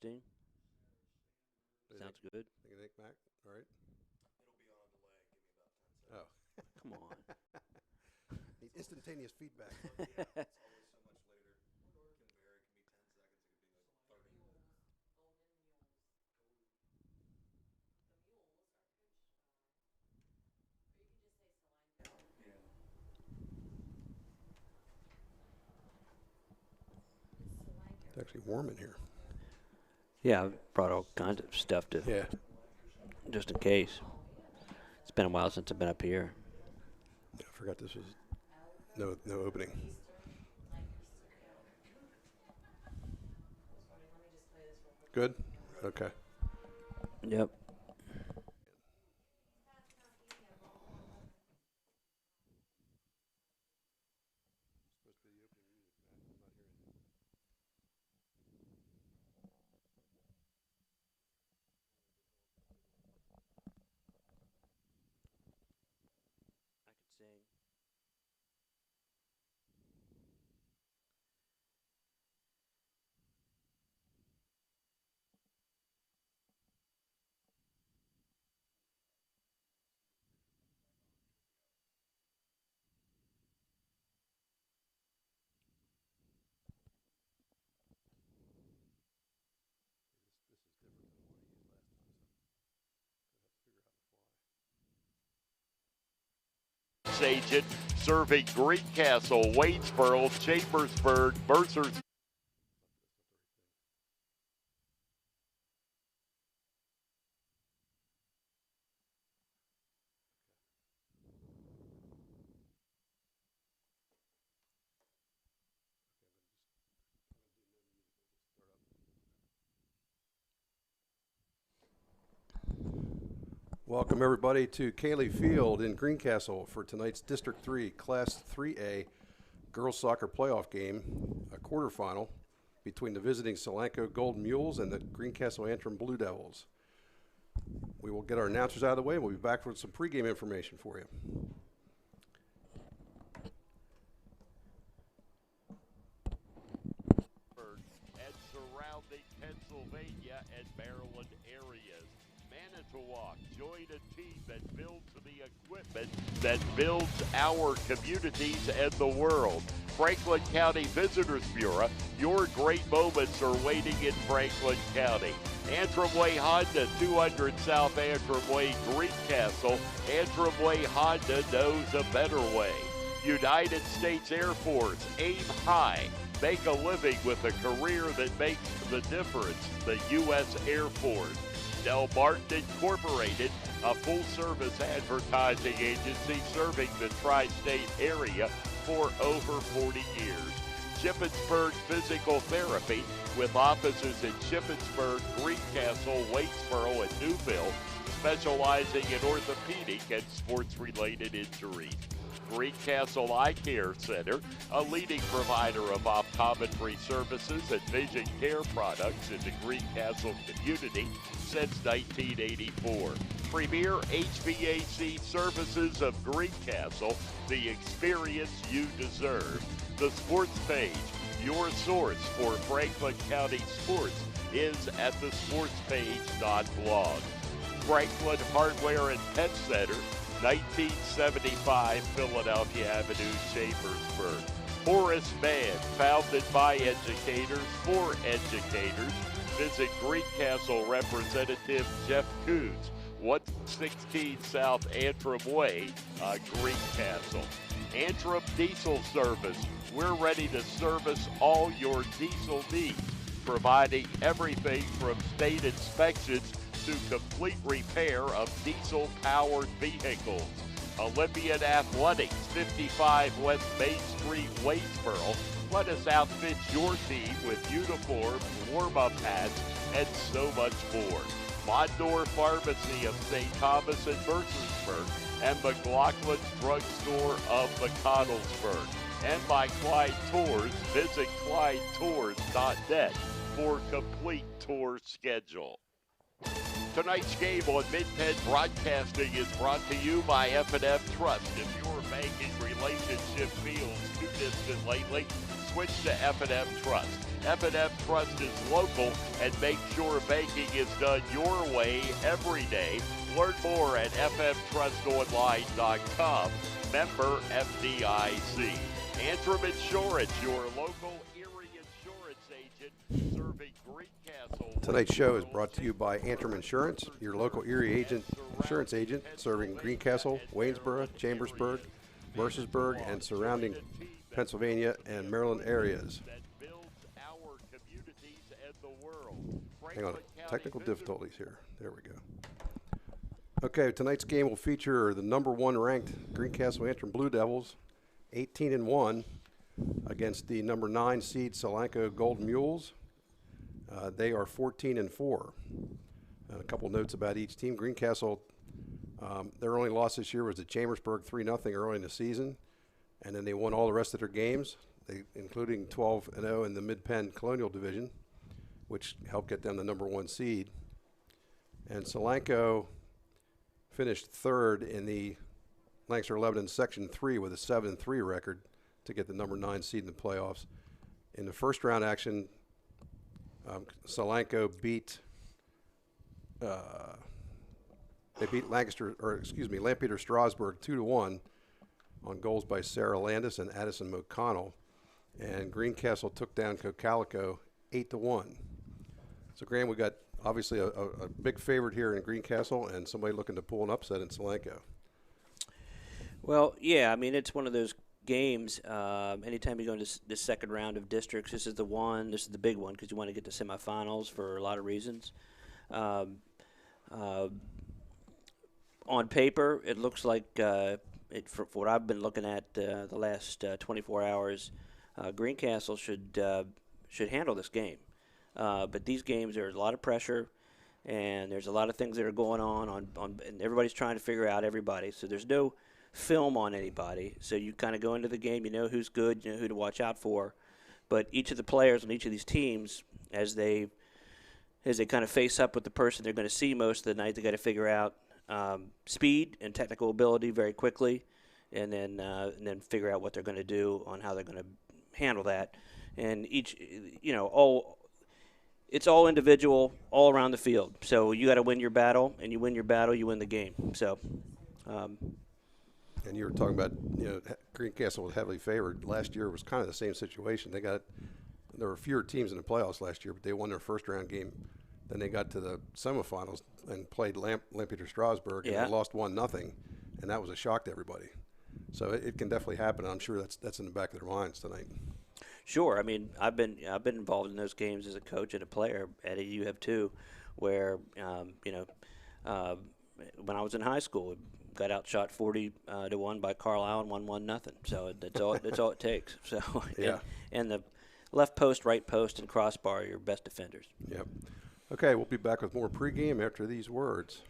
Testing. Sounds good. Think, Mac? All right. Oh. Come on. Need instantaneous feedback. It's actually warm in here. Yeah, I've brought all kinds of stuff to Yeah. just in case. It's been a while since I've been up here. Yeah, I forgot this was no opening. Good? Okay. Yep. I could sing. Agent serving Greencastle, Wadesboro, Chambersburg, Mercer. Welcome everybody to Cayley Field in Greencastle for tonight's District 3 Class 3A girls soccer playoff game, a quarterfinal between the visiting Solanco Golden Mules and the Greencastle Antrim Blue Devils. We will get our announcers out of the way and we'll be back with some pregame information for you. And surrounding Pennsylvania and Maryland areas. Manitowoc, join a team that builds the equipment that builds our communities and the world. Franklin County Visitors Bureau, your great moments are waiting in Franklin County. Antrim Way Honda, 200 South Antrim Way, Greencastle. Antrim Way Honda knows a better way. United States Air Force, aim high. Make a living with a career that makes the difference. The U.S. Air Force. Del Martin Incorporated, a full-service advertising agency serving the tri-state area for over 40 years. Shippensburg Physical Therapy, with offices in Shippensburg, Greencastle, Wadesboro, and Newville, specializing in orthopedic and sports-related injuries. Greencastle Eye Care Center, a leading provider of optometry services and vision care products in the Greencastle community since 1984. Premier HVAC Services of Greencastle, the experience you deserve. The Sports Page, your source for Franklin County sports, is at thesportspage.blog. Franklin Hardware and Pet Center, 1975 Philadelphia Avenue, Chambersburg. Horace Mann, founded by educators for educators. Visit Greencastle Representative Jeff Coons, 116 South Antrim Way, Greencastle. Antrim Diesel Service, we're ready to service all your diesel needs, providing everything from state inspections to complete repair of diesel-powered vehicles. Olympian Athletics, 55 West Main Street, Wadesboro. Let us outfit your team with uniforms, warm-up hats, and so much more. Mondor Pharmacy of St. Thomas and Mercersburg, and McLaughlin's Drugstore of McConnellsburg. And by Clyde Tours, visit ClydeTours.net for complete tour schedule. Tonight's game on Mid-Penn Broadcasting is brought to you by F&F Trust. If your banking relationship feels too distant lately, switch to F&F Trust. F&F Trust is local and makes sure banking is done your way every day. Learn more at fftrustonline.com. Member FDIC. Antrim Insurance, your local Erie insurance agent, serving Greencastle. Tonight's show is brought to you by Antrim Insurance, your local Erie insurance agent, serving Greencastle, Waynesboro, Chambersburg, Mercersburg, and surrounding Pennsylvania and Maryland areas. Hang on, technical difficulties here. There we go. Okay, tonight's game will feature the number 1 ranked Greencastle Antrim Blue Devils, 18-1, against the number 9 seed Solanco Golden Mules. They are 14-4. A couple notes about each team. Greencastle, their only loss this year was to Chambersburg 3-0 early in the season, and then they won all the rest of their games, including 12-0 in the Mid-Penn Colonial Division, which helped get them the number 1 seed. And Solanco finished third in the Lancaster Lebanon Section 3 with a 7-3 record to get the number 9 seed in the playoffs. In the first round action, Solanco beat Lampeter Strasburg 2-1 on goals by Sarah Landis and Addison McConnell, and Greencastle took down Cocalico 8-1. So, Graham, we got obviously a big favorite here in Greencastle and somebody looking to pull an upset in Solanco. Well, yeah, I mean, it's one of those games. Anytime you go into the second round of districts, this is the big one because you want to get to semifinals for a lot of reasons. On paper, it looks like, for what I've been looking at the last 24 hours, Greencastle should handle this game. But these games, there's a lot of pressure, and there's a lot of things that are going on, and everybody's trying to figure out everybody. So there's no film on anybody. So you kind of go into the game, you know who's good, you know who to watch out for. But each of the players on each of these teams, as they kind of face up with the person they're going to see most of the night, they got to figure out speed and technical ability very quickly, and then figure out what they're going to do on how they're going to handle that. And each, it's all individual, all around the field. So you got to win your battle, and you win your battle, you win the game. So. And you were talking about, Greencastle was heavily favored. Last year was kind of the same situation. There were fewer teams in the playoffs last year, but they won their first round game. Then they got to the semifinals and played Lampeter Strasburg, and they lost 1-0, and that was a shock to everybody. So it can definitely happen. I'm sure that's in the back of their minds tonight. Sure. I mean, I've been involved in those games as a coach and a player. Eddie, you have too, where when I was in high school, got outshot 40-1 by Carlisle and won 1-0. So that's all it takes. So yeah. And the left post, right post, and crossbar are your best defenders. Yep. Okay, we'll be back with more pregame after these words.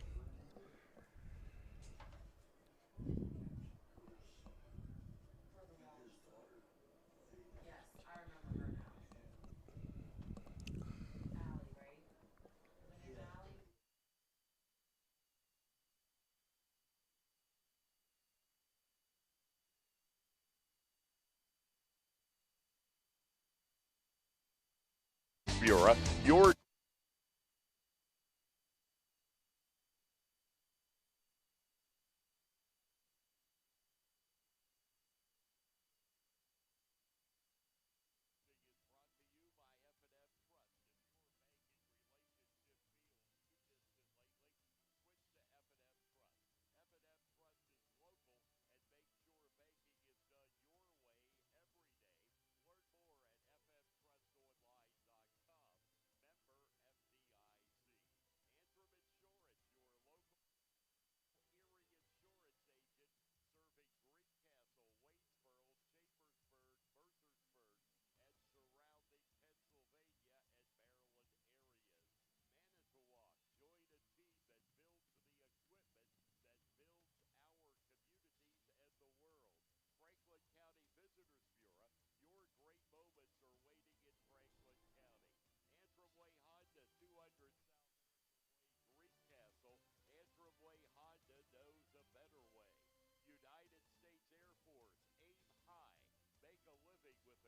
Bureau, your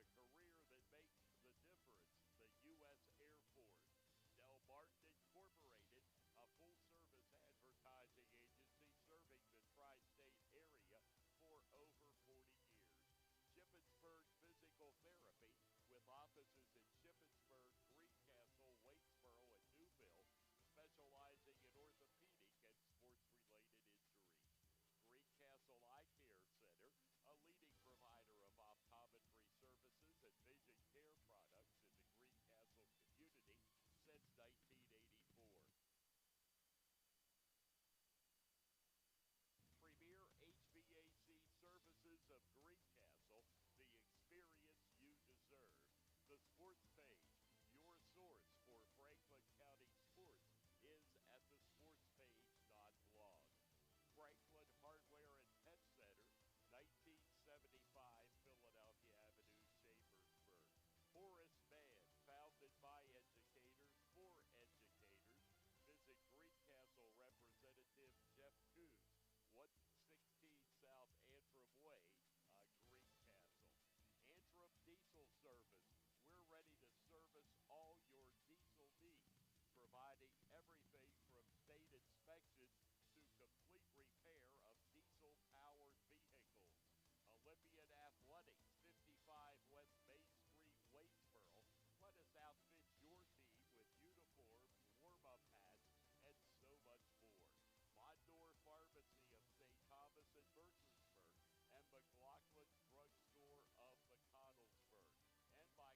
a career that makes the difference. The U.S. Air Force. Del Martin Incorporated, a full-service advertising agency serving the tri-state area for over 40 years. Shippensburg Physical Therapy, with offices in Shippensburg, Greencastle, Waitsboro, and Newville, specializing in orthopedic and sports-related injuries. Greencastle Eye Care Center, a leading provider of optometry services and vision care products in the Greencastle community since 1984. Premier HVAC Services of Greencastle, the experience you deserve. The Sports Page, your source for Franklin County sports, is at thesportspage.blog. Franklin Hardware and Pet Center, 1975 Philadelphia Avenue, Chambersburg. Horace Mann, founded by educators for educators. Visit Greencastle Representative Jeff Coons, 116 South Antrim Way, Greencastle. Antrim Diesel Service. We're ready to service all your diesel needs, providing everything from state inspections to complete repair of diesel-powered vehicles. Olympian Athletics, 55 West Main Street, Waitsboro. Let us outfit your team with uniforms, warm-up hats, and so much more. Mondor Pharmacy of St. Thomas and Mercersburg, and McLaughlin Drugstore of McConnellsburg. And by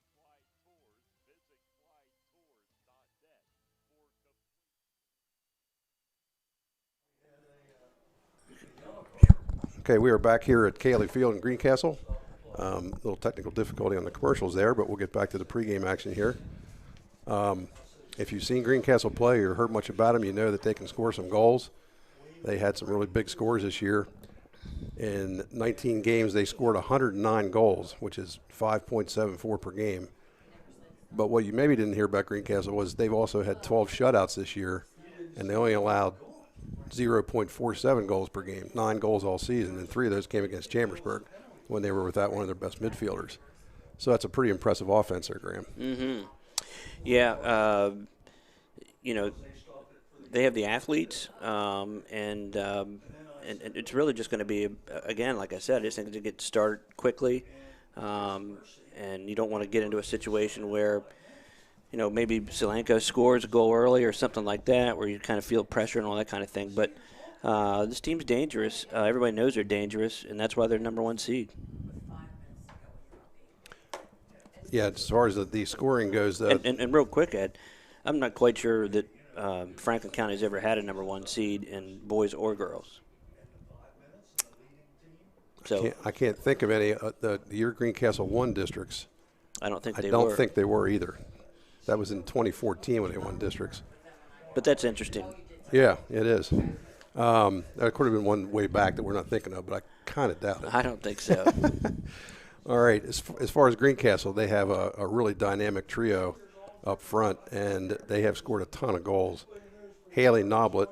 Klein Tours, visit kleintours.net for complete. Okay, we are back here at Cayley Field in Greencastle. A little technical difficulty on the commercials there, but we'll get back to the pregame action here. If you've seen Greencastle play or heard much about them, you know that they can score some goals. They had some really big scores this year. In 19 games, they scored 109 goals, which is 5.74 per game. But what you maybe didn't hear about Greencastle was they've also had 12 shutouts this year, and they only allowed 0.47 goals per game, 9 goals all season, and 3 of those came against Chambersburg when they were without one of their best midfielders. So that's a pretty impressive offense there, Graham. Mm-hmm. Yeah, they have the athletes, and it's really just going to be, again, like I said, I just think to get started quickly, and you don't want to get into a situation where, maybe Solanco scores a goal early or something like that, where you kind of feel pressure and all that kind of thing. But this team's dangerous. Everybody knows they're dangerous, and that's why they're number 1 seed. Yeah, as far as the scoring goes, and real quick, Ed, I'm not quite sure that Franklin County's ever had a number 1 seed in boys or girls. So I can't think of any. The year Greencastle won districts, I don't think they don't were. think they were either. That was in 2014 when they won districts. But that's interesting. Yeah, it is. That could have been one way back that we're not thinking of, but I kind of doubt it. I don't think so. All right, as far as Greencastle, they have a really dynamic trio up front, and they have scored a ton of goals. Haley Noblet,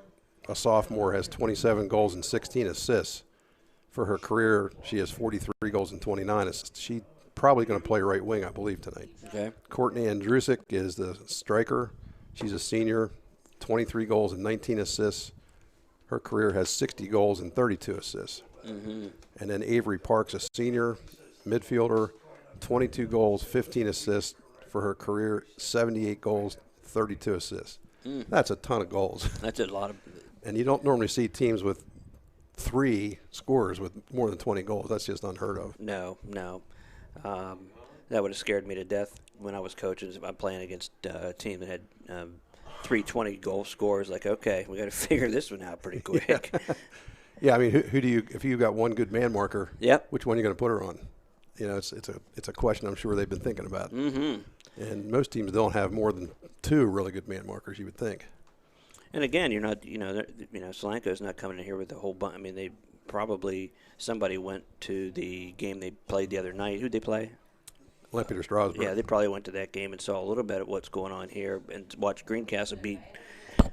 a sophomore, has 27 goals and 16 assists. For her career, she has 43 goals and 29 assists. She's probably going to play right wing, I believe, tonight. Okay. Courtney Andrusik is the striker. She's a senior, 23 goals and 19 assists. Her career has 60 goals and 32 assists. Mm-hmm. And then Avery Parks, a senior midfielder, 22 goals, 15 assists. For her career, 78 goals, 32 assists. That's a ton of goals. That's a lot of. And you don't normally see teams with 3 scorers with more than 20 goals. That's just unheard of. No. That would have scared me to death when I was coaching. I'm playing against a team that had 3 20-goal scorers. Like, okay, we got to figure this one out pretty quick. Yeah, I mean, who do you? If you got one good man marker, Yep. which one are you going to put her on? It's a question I'm sure they've been thinking about. Mm-hmm. And most teams don't have more than 2 really good man markers, you would think. And again, you're not, Solanco's not coming in here with a whole bunch. I mean, they probably, somebody went to the game they played the other night. Who'd they play? Lampeter Strasburg. Yeah, they probably went to that game and saw a little bit of what's going on here and watched Greencastle beat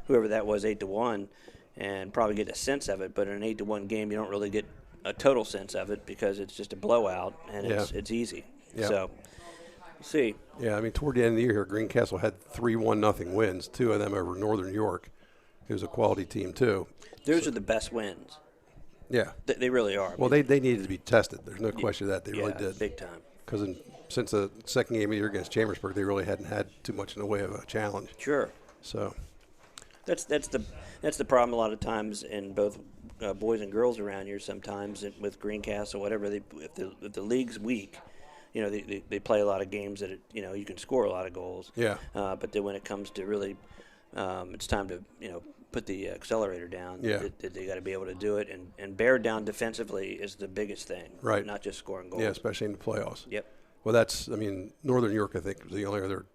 whoever that was 8-1 and probably get a sense of it. But in an 8-1 game, you don't really get a total sense of it because it's just a blowout and it's easy. Yeah. So, we'll see. Yeah, I mean, toward the end of the year here, Greencastle had 3-1-0 wins, 2 of them over Northern York, who's a quality team too. Those are the best wins. Yeah. They really are. Well, they needed to be tested. There's no question that they really yeah, did. big time. Because since the second game of the year against Chambersburg, they really hadn't had too much in the way of a challenge. Sure. So That's the problem a lot of times in both boys and girls around here. Sometimes with Greencastle, whatever, if the league's weak, they play a lot of games that you can score a lot of goals. yeah, But then when it comes to really, it's time to put the accelerator down. Yeah. They got to be able to do it and bear down defensively is the biggest thing. Right. Not just scoring goals. yeah, especially in the playoffs. Yep. Well, Northern York, I think, was the only other,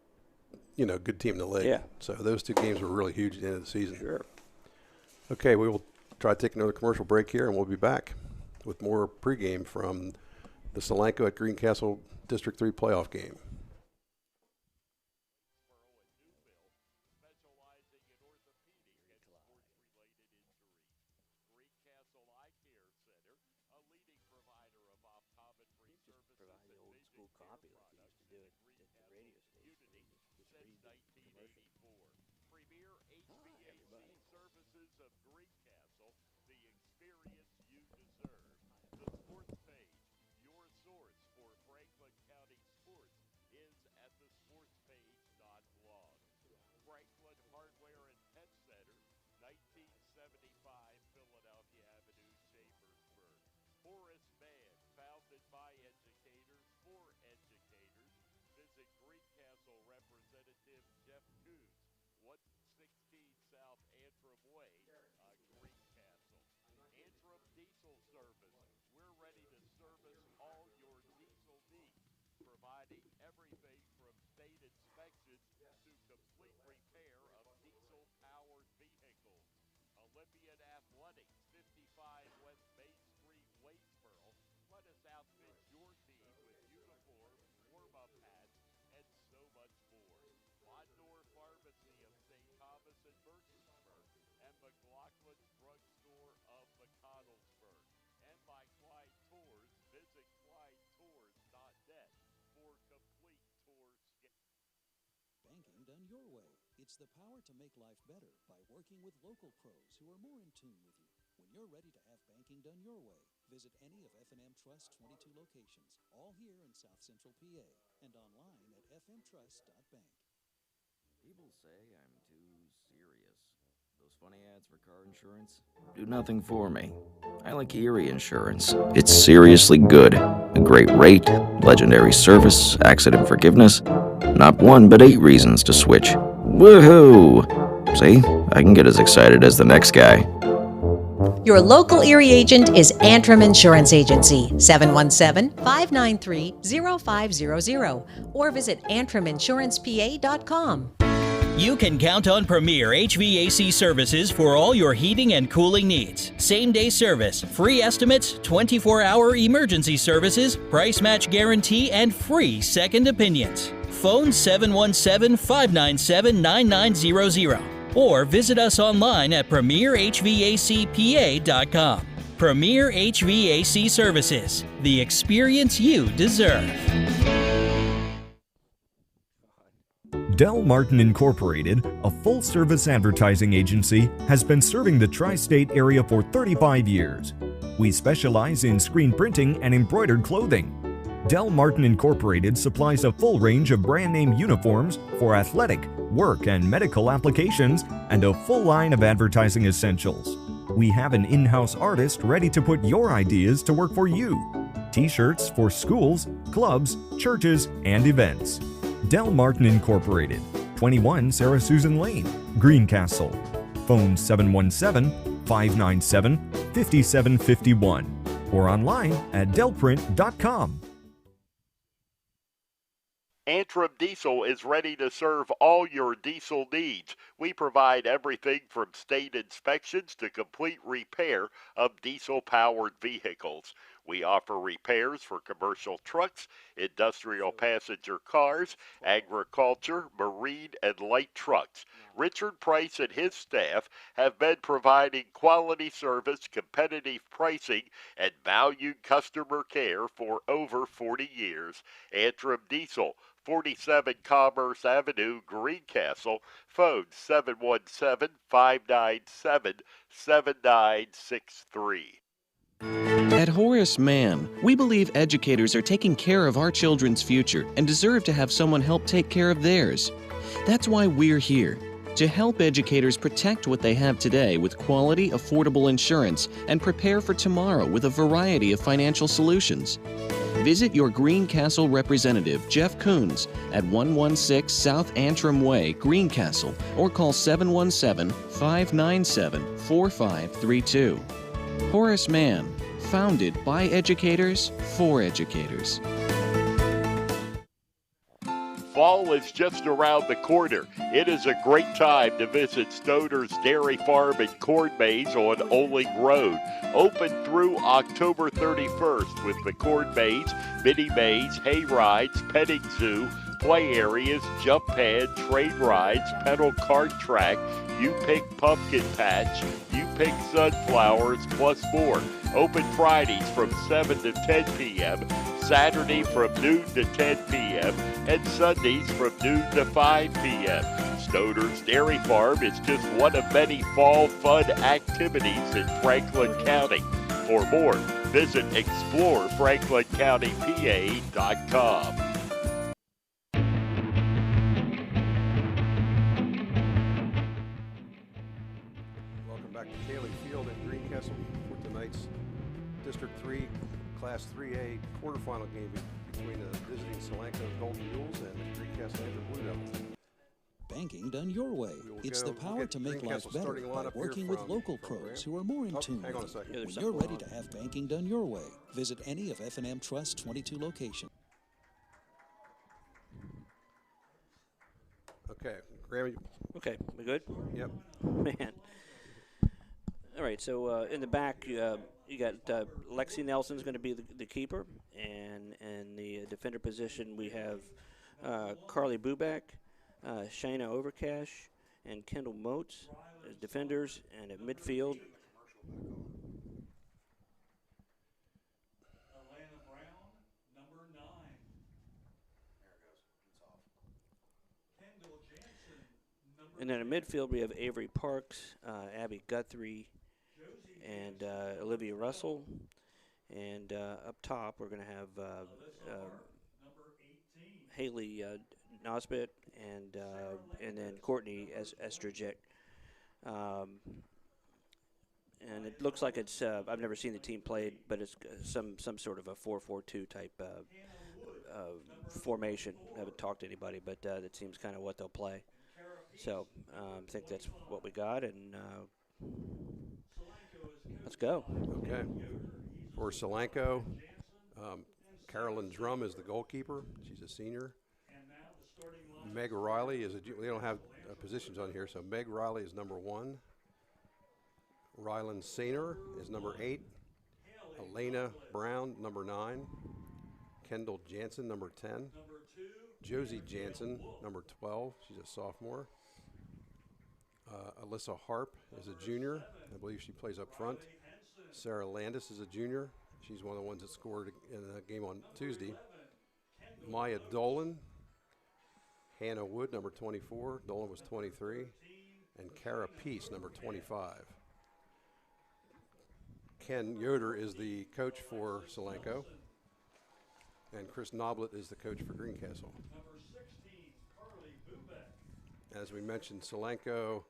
good team in the league. Yeah. So those two games were really huge at the end of the season. Sure. Okay, we will try to take another commercial break here, and we'll be back with more pregame from the Solanco at Greencastle District 3 playoff game. Banking done your way. It's the power to make life better by working with local pros who are more in tune with you. When you're ready to have banking done your way, visit any of F&M Trust's 22 locations, all here in South Central PA, and online at fmtrust.bank. People say I'm too serious. Those funny ads for car insurance do nothing for me. I like Erie Insurance. It's seriously good. A great rate, legendary service, accident forgiveness. Not 1 but 8 reasons to switch. Woohoo! See, I can get as excited as the next guy. Your local Erie agent is Antrim Insurance Agency, 717-593-0500, or visit antriminsurancepa.com. You can count on Premier HVAC services for all your heating and cooling needs. Same-day service, free estimates, 24-hour emergency services, price match guarantee, and free second opinions. Phone 717-597-9900 or visit us online at premierhvacpa.com. Premier HVAC Services, the experience you deserve. Del Martin Incorporated, a full-service advertising agency, has been serving the tri-state area for 35 years. We specialize in screen printing and embroidered clothing. Del Martin Incorporated supplies a full range of brand-name uniforms for athletic, work, and medical applications, and a full line of advertising essentials. We have an in-house artist ready to put your ideas to work for you. T-shirts for schools, clubs, churches, and events. Del Martin Incorporated, 21 Sarah Susan Lane, Greencastle. Phone 717-597-5751 or online at delprint.com. Antrim Diesel is ready to serve all your diesel needs. We provide everything from state inspections to complete repair of diesel-powered vehicles. We offer repairs for commercial trucks, industrial passenger cars, agriculture, marine, and light trucks. Richard Price and his staff have been providing quality service, competitive pricing, and valued customer care for over 40 years. Antrim Diesel, 47 Commerce Avenue, Greencastle. Phone 717-597-7963. At Horace Mann, we believe educators are taking care of our children's future and deserve to have someone help take care of theirs. That's why we're here, to help educators protect what they have today with quality, affordable insurance and prepare for tomorrow with a variety of financial solutions. Visit your Greencastle representative, Jeff Coons, at 116 South Antrim Way, Greencastle, or call 717-597-4532. Horace Mann, founded by educators for educators. Fall is just around the corner. It is a great time to visit Stoner's Dairy Farm and Corn Maze on Oling Road. Open through October 31st with the corn maze, mini maze, hay rides, petting zoo, play areas, jump pad, train rides, pedal cart track, you pick pumpkin patch, you pick sunflowers, plus more. Open Fridays from 7 to 10 p.m., Saturday from noon to 10 p.m., and Sundays from noon to 5 p.m. Stoner's Dairy Farm is just one of many fall fun activities in Franklin County. For more, visit explorefranklincountypa.com. Welcome back to Cayley Field in Greencastle for tonight's District 3 Class 3A quarterfinal game between the visiting Solanco Golden Mules and the Greencastle Antrim Blue Devils. Banking done your way. It's the power to make life better by working with local pros who are more in tune with you. When you're ready to have banking done your way, visit any of F&M Trust's 22 locations. Okay, Graham. Okay, we good? Yep. Man. All right, so in the back, you got Lexi Nelson's going to be the keeper, and in the defender position, we have Carly Buback, Shayna Overcash, and Kendall Motes as defenders, and at midfield. And then in midfield, we have Avery Parks, Abby Guthrie, and Olivia Russell. And up top, we're going to have Haley Nosbit and then Courtney Estrajic. And it looks like it's I've never seen the team played, but it's some sort of a 4-4-2 type formation. I haven't talked to anybody, but that seems kind of what they'll play. So I think that's what we got, and let's go. Okay. For Solanco, Carolyn Drum is the goalkeeper. She's a senior. Meg Riley is we don't have positions on here, so Meg Riley is number 1. Rylan Sainer is number 8. Elena Brown, number 9. Kendall Jansen, number 10. Josie Jansen, number 12. She's a sophomore. Alyssa Harp is a junior. I believe she plays up front. Sarah Landis is a junior. She's one of the ones that scored in the game on Tuesday. Maya Dolan. Hannah Wood, number 24. Dolan was 23. And Kara Peace, number 25. Ken Yoder is the coach for Solanco. And Chris Noblet is the coach for Greencastle. As we mentioned, Solanco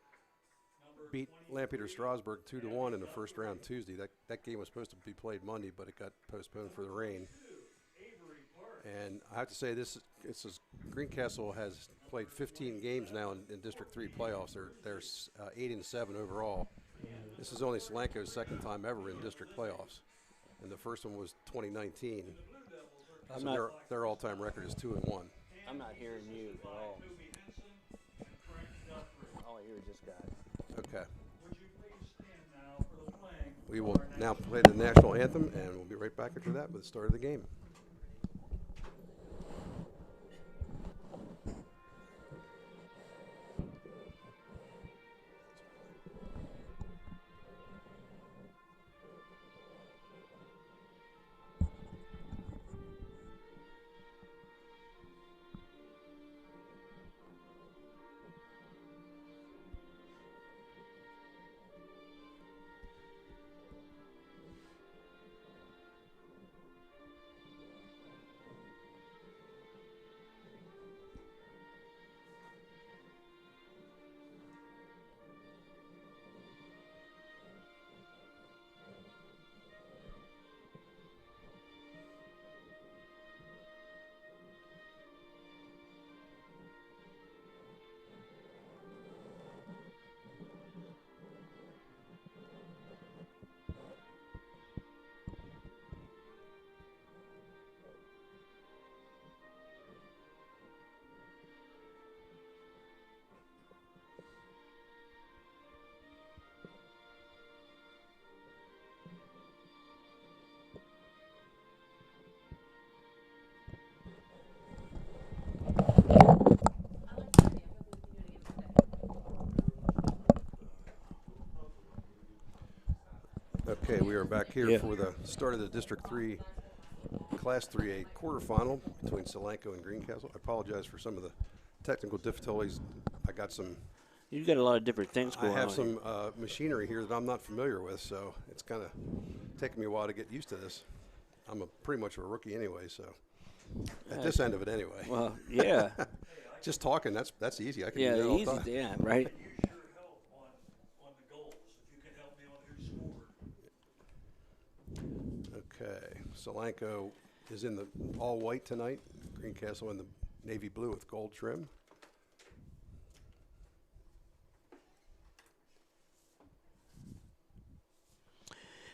beat Lampeter Strasburg 2-1 in the first round Tuesday. That game was supposed to be played Monday, but it got postponed for the rain. And I have to say, Greencastle has played 15 games now in District 3 playoffs. They're 8-7 overall. This is only Solanco's second time ever in district playoffs, and the first one was 2019. So their all-time record is 2-1. I'm not hearing you at all. All I hear is this guy. Okay. Would you please stand now for the playing We will now play the national anthem, and we'll be right back after that with the start of the game. Okay, we are back here for the start of the District 3 Class 3A quarterfinal between Solanco and Greencastle. I apologize for some of the technical difficulties. I got some. You've got a lot of different things going on. I have some machinery here that I'm not familiar with, so it's kind of taking me a while to get used to this. I'm pretty much a rookie anyway, so at this end of it anyway. Well, yeah. Just talking, that's easy. I can Yeah, do that all easy. the time. Yeah, right. Okay, Solanco is in the all white tonight. Greencastle in the navy blue with gold trim.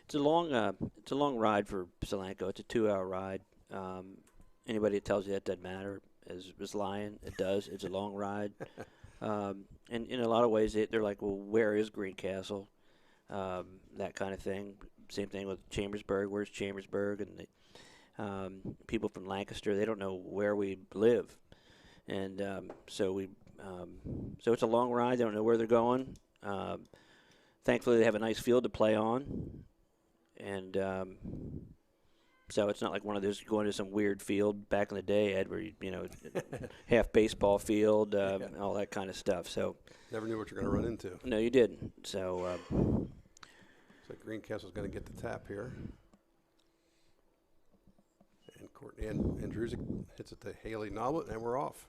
It's a long ride for Solanco. It's a 2-hour ride. Anybody that tells you that doesn't matter is lying. It does. It's a long ride. And in a lot of ways, they're like, well, where is Greencastle? That kind of thing. Same thing with Chambersburg. Where's Chambersburg? And people from Lancaster, they don't know where we live. And so it's a long ride. They don't know where they're going. Thankfully, they have a nice field to play on. And so it's not like one of those going to some weird field back in the day, Ed, where half baseball field, all that kind of stuff. So never knew what you're going to run into. No, you didn't. So Greencastle's going to get the tap here, and Courtney and Andrews hits it to Haley Noblet, and we're off.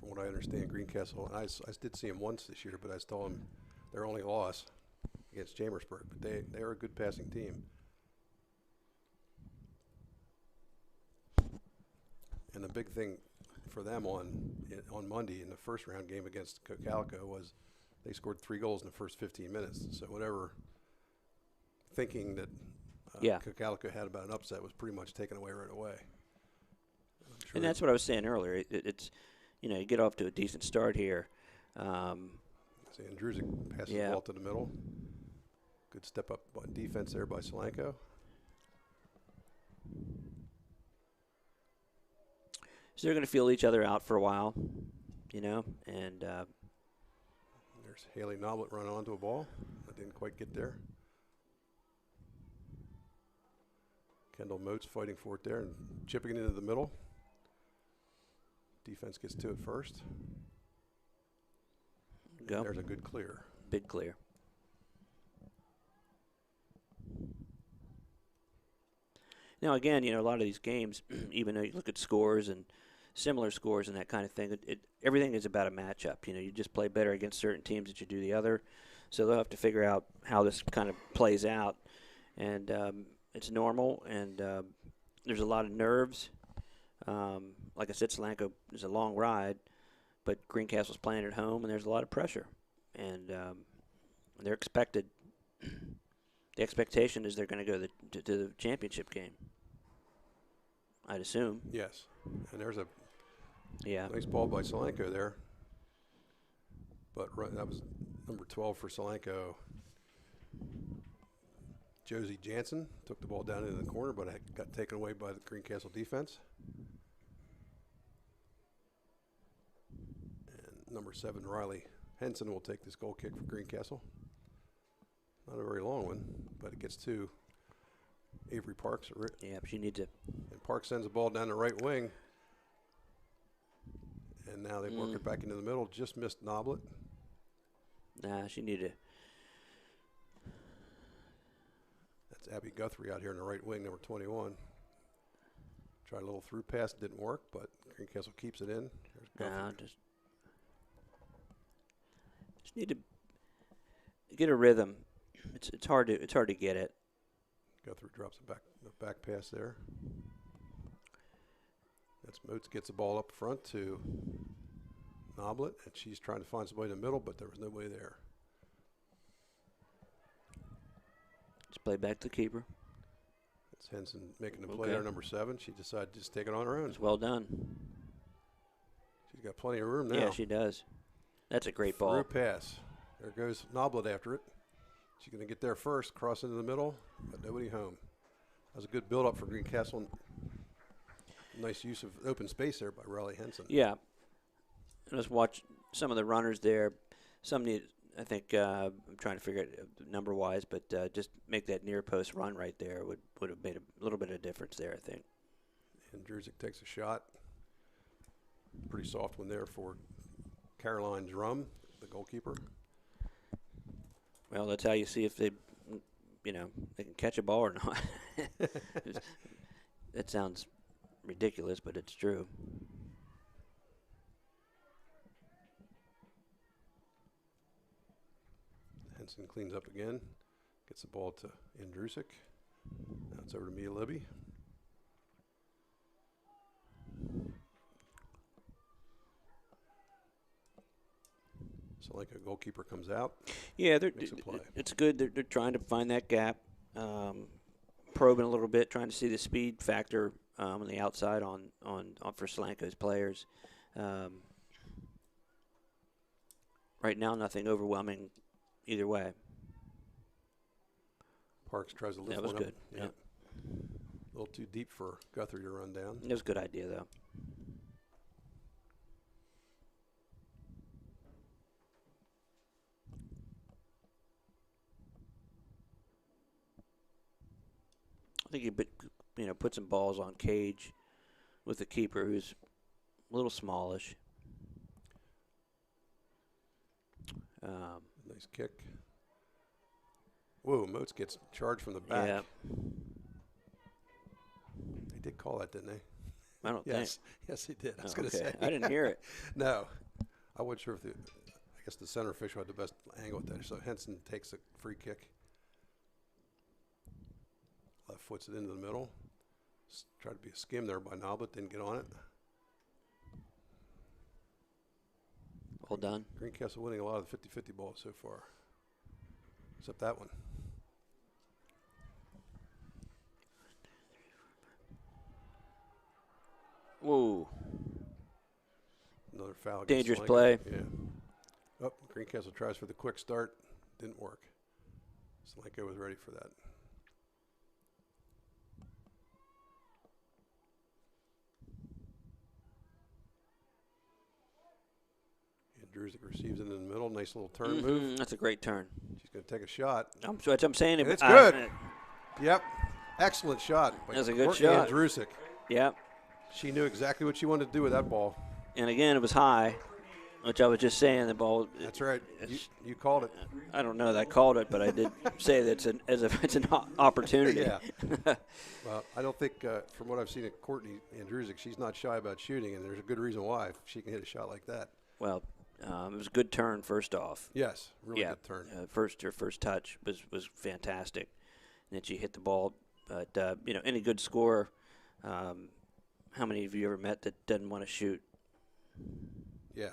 From what I understand, Greencastle, I did see him once this year, but I told him their only loss against Chambersburg, but they are a good passing team. And the big thing for them on Monday in the first round game against Cocalico was they scored 3 goals in the first 15 minutes. So whatever thinking that Cocalico had about an upset was pretty much taken away right away. Sure and that's what I was saying earlier. It's you get off to a decent start here. See, Andrews passes the ball to the middle. Good step up on defense there by Solanco. So they're going to feel each other out for a while, and there's Haley Noblet running onto a ball. That didn't quite get there. Kendall Moats fighting for it there and chipping it into the middle. Defense gets to it first. Go. There's a good clear. Big clear. Now, again, a lot of these games, even though you look at scores and similar scores and that kind of thing, everything is about a matchup. You just play better against certain teams that you do the other. So they'll have to figure out how this kind of plays out. And it's normal, and there's a lot of nerves. Like I said, Solanco is a long ride, but Greencastle's playing at home, and there's a lot of pressure. And they're expected. The expectation is they're going to go to the championship game, I'd assume. Yes. And there's a Yeah. Nice ball by Solanco there. But that was number 12 for Solanco. Josie Jansen took the ball down into the corner, but it got taken away by the Greencastle defense. And number 7, Riley Henson, will take this goal kick for Greencastle. Not a very long one, but it gets to Avery Parks. Yeah, she needs it. And Parks sends the ball down the right wing. And now they work it back into the middle. Just missed Noblet. Nah, she needed it. That's Abby Guthrie out here in the right wing, number 21. Tried a little through pass, didn't work, but Greencastle keeps it in. There's Guthrie. Nah, just need to get a rhythm. It's hard to get it. Guthrie drops the back pass there. That's Moats gets the ball up front to Noblet, and she's trying to find somebody in the middle, but there was nobody there. Just play back to the keeper. It's Henson making the play there, number 7. She decided to just take it on her own. It's well done. She's got plenty of room now. Yeah, she does. That's a great ball. Through pass. There goes Noblet after it. She's going to get there first, cross into the middle, but nobody home. That was a good build-up for Greencastle. Nice use of open space there by Riley Henson. Yeah. Let's watch some of the runners there. Some need, I think, I'm trying to figure it number-wise, but just make that near post run right there would have made a little bit of difference there, I think. And Drusik takes a shot. Pretty soft one there for Caroline Drum, the goalkeeper. Well, that's how you see if they can catch a ball or not. That sounds ridiculous, but it's true. Henson cleans up again, gets the ball to Andrusik. Now it's over to Mia Libby. So like a goalkeeper comes out. Yeah, it's good. They're trying to find that gap, probing a little bit, trying to see the speed factor on the outside on for Solanco's players. Right now, nothing overwhelming either way. Parks tries to lift that was one good. Up. Yep. A little too deep for Guthrie to run down. It was a good idea, though. I think you put some balls on Cage with the keeper, who's a little smallish. Nice kick. Whoa, Moats gets charged from the back. Yeah. They did call that, didn't they? I don't Yes, think. yes, they did. I was Oh, going to okay. say. I didn't hear it. No, I wasn't sure if I guess the center official had the best angle at that. So Henson takes a free kick. Left foots it into the middle. Tried to be a skim there by Noblet, didn't get on it. Well done. Greencastle winning a lot of the 50-50 balls so far, except that one. Whoa. Another foul. against Dangerous Solanco. play. Yeah. Oh, Greencastle tries for the quick start. Didn't work. Solanco was ready for that. And Drusik receives it in the middle. Nice little turn move. That's a great turn. She's going to take a shot. That's what I'm saying. And it's good. Yep. Excellent shot. That's a good Courtney shot. Andrusik. Yep. She knew exactly what she wanted to do with that ball. And again, it was high, which I was just saying the ball. That's right. You called it. I don't know that I called it, but I did say that it's an opportunity. Yeah. Well, I don't think, from what I've seen at Courtney Andrusik, she's not shy about shooting, and there's a good reason why. If she can hit a shot like that. Well, it was a good turn first off. Yes, really good turn. Her first touch was fantastic, and then she hit the ball. But any good scorer. How many have you ever met that doesn't want to shoot? Yeah.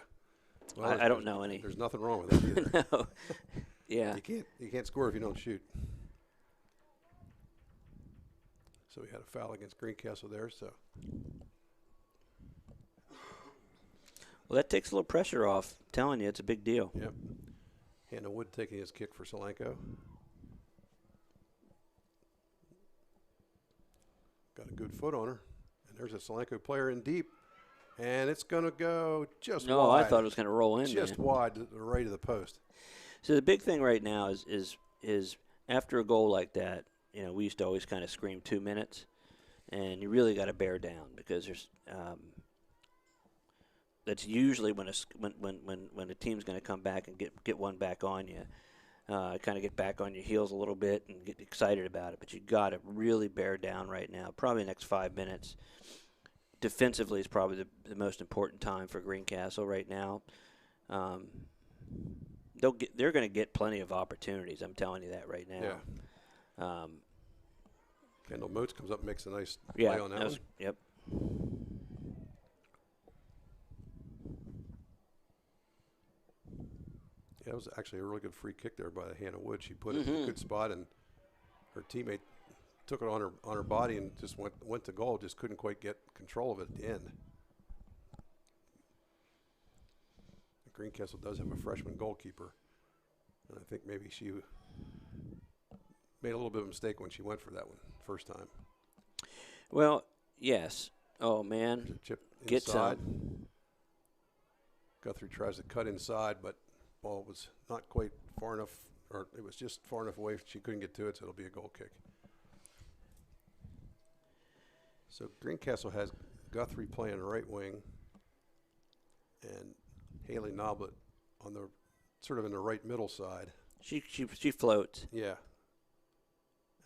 Well, I don't know any. There's nothing wrong with that either. No. Yeah. You can't score if you don't shoot. So we had a foul against Greencastle there. So Well, that takes a little pressure off. I'm telling you, it's a big deal. Yep. Hannah Wood taking his kick for Solanco. Got a good foot on her. And there's a Solanco player in deep. And it's going to go just No, wide. I thought it was going to roll in. Just man. wide to the right of the post. So the big thing right now is after a goal like that, we used to always kind of scream 2 minutes, and you really got to bear down because there's that's usually when a team's going to come back and get one back on you, kind of get back on your heels a little bit and get excited about it. But you got to really bear down right now. Probably the next 5 minutes. Defensively is probably the most important time for Greencastle right now. They're going to get plenty of opportunities. I'm telling you that right now. Yeah. Kendall Moats comes up and makes a nice play on that one. Yep. Yeah, it was actually a really good free kick there by Hannah Wood. She put it in a good spot, and her teammate took it on her body and just went to goal. Just couldn't quite get control of it at the end. Greencastle does have a freshman goalkeeper, and I think maybe she made a little bit of a mistake when she went for that one first time. Well, yes. Oh man, Chip get inside. some. Guthrie tries to cut inside, but ball was not quite far enough, or it was just far enough away. She couldn't get to it, so it'll be a goal kick. So Greencastle has Guthrie playing right wing, and Haley Noblet on the sort of in the right middle side. She floats. Yeah.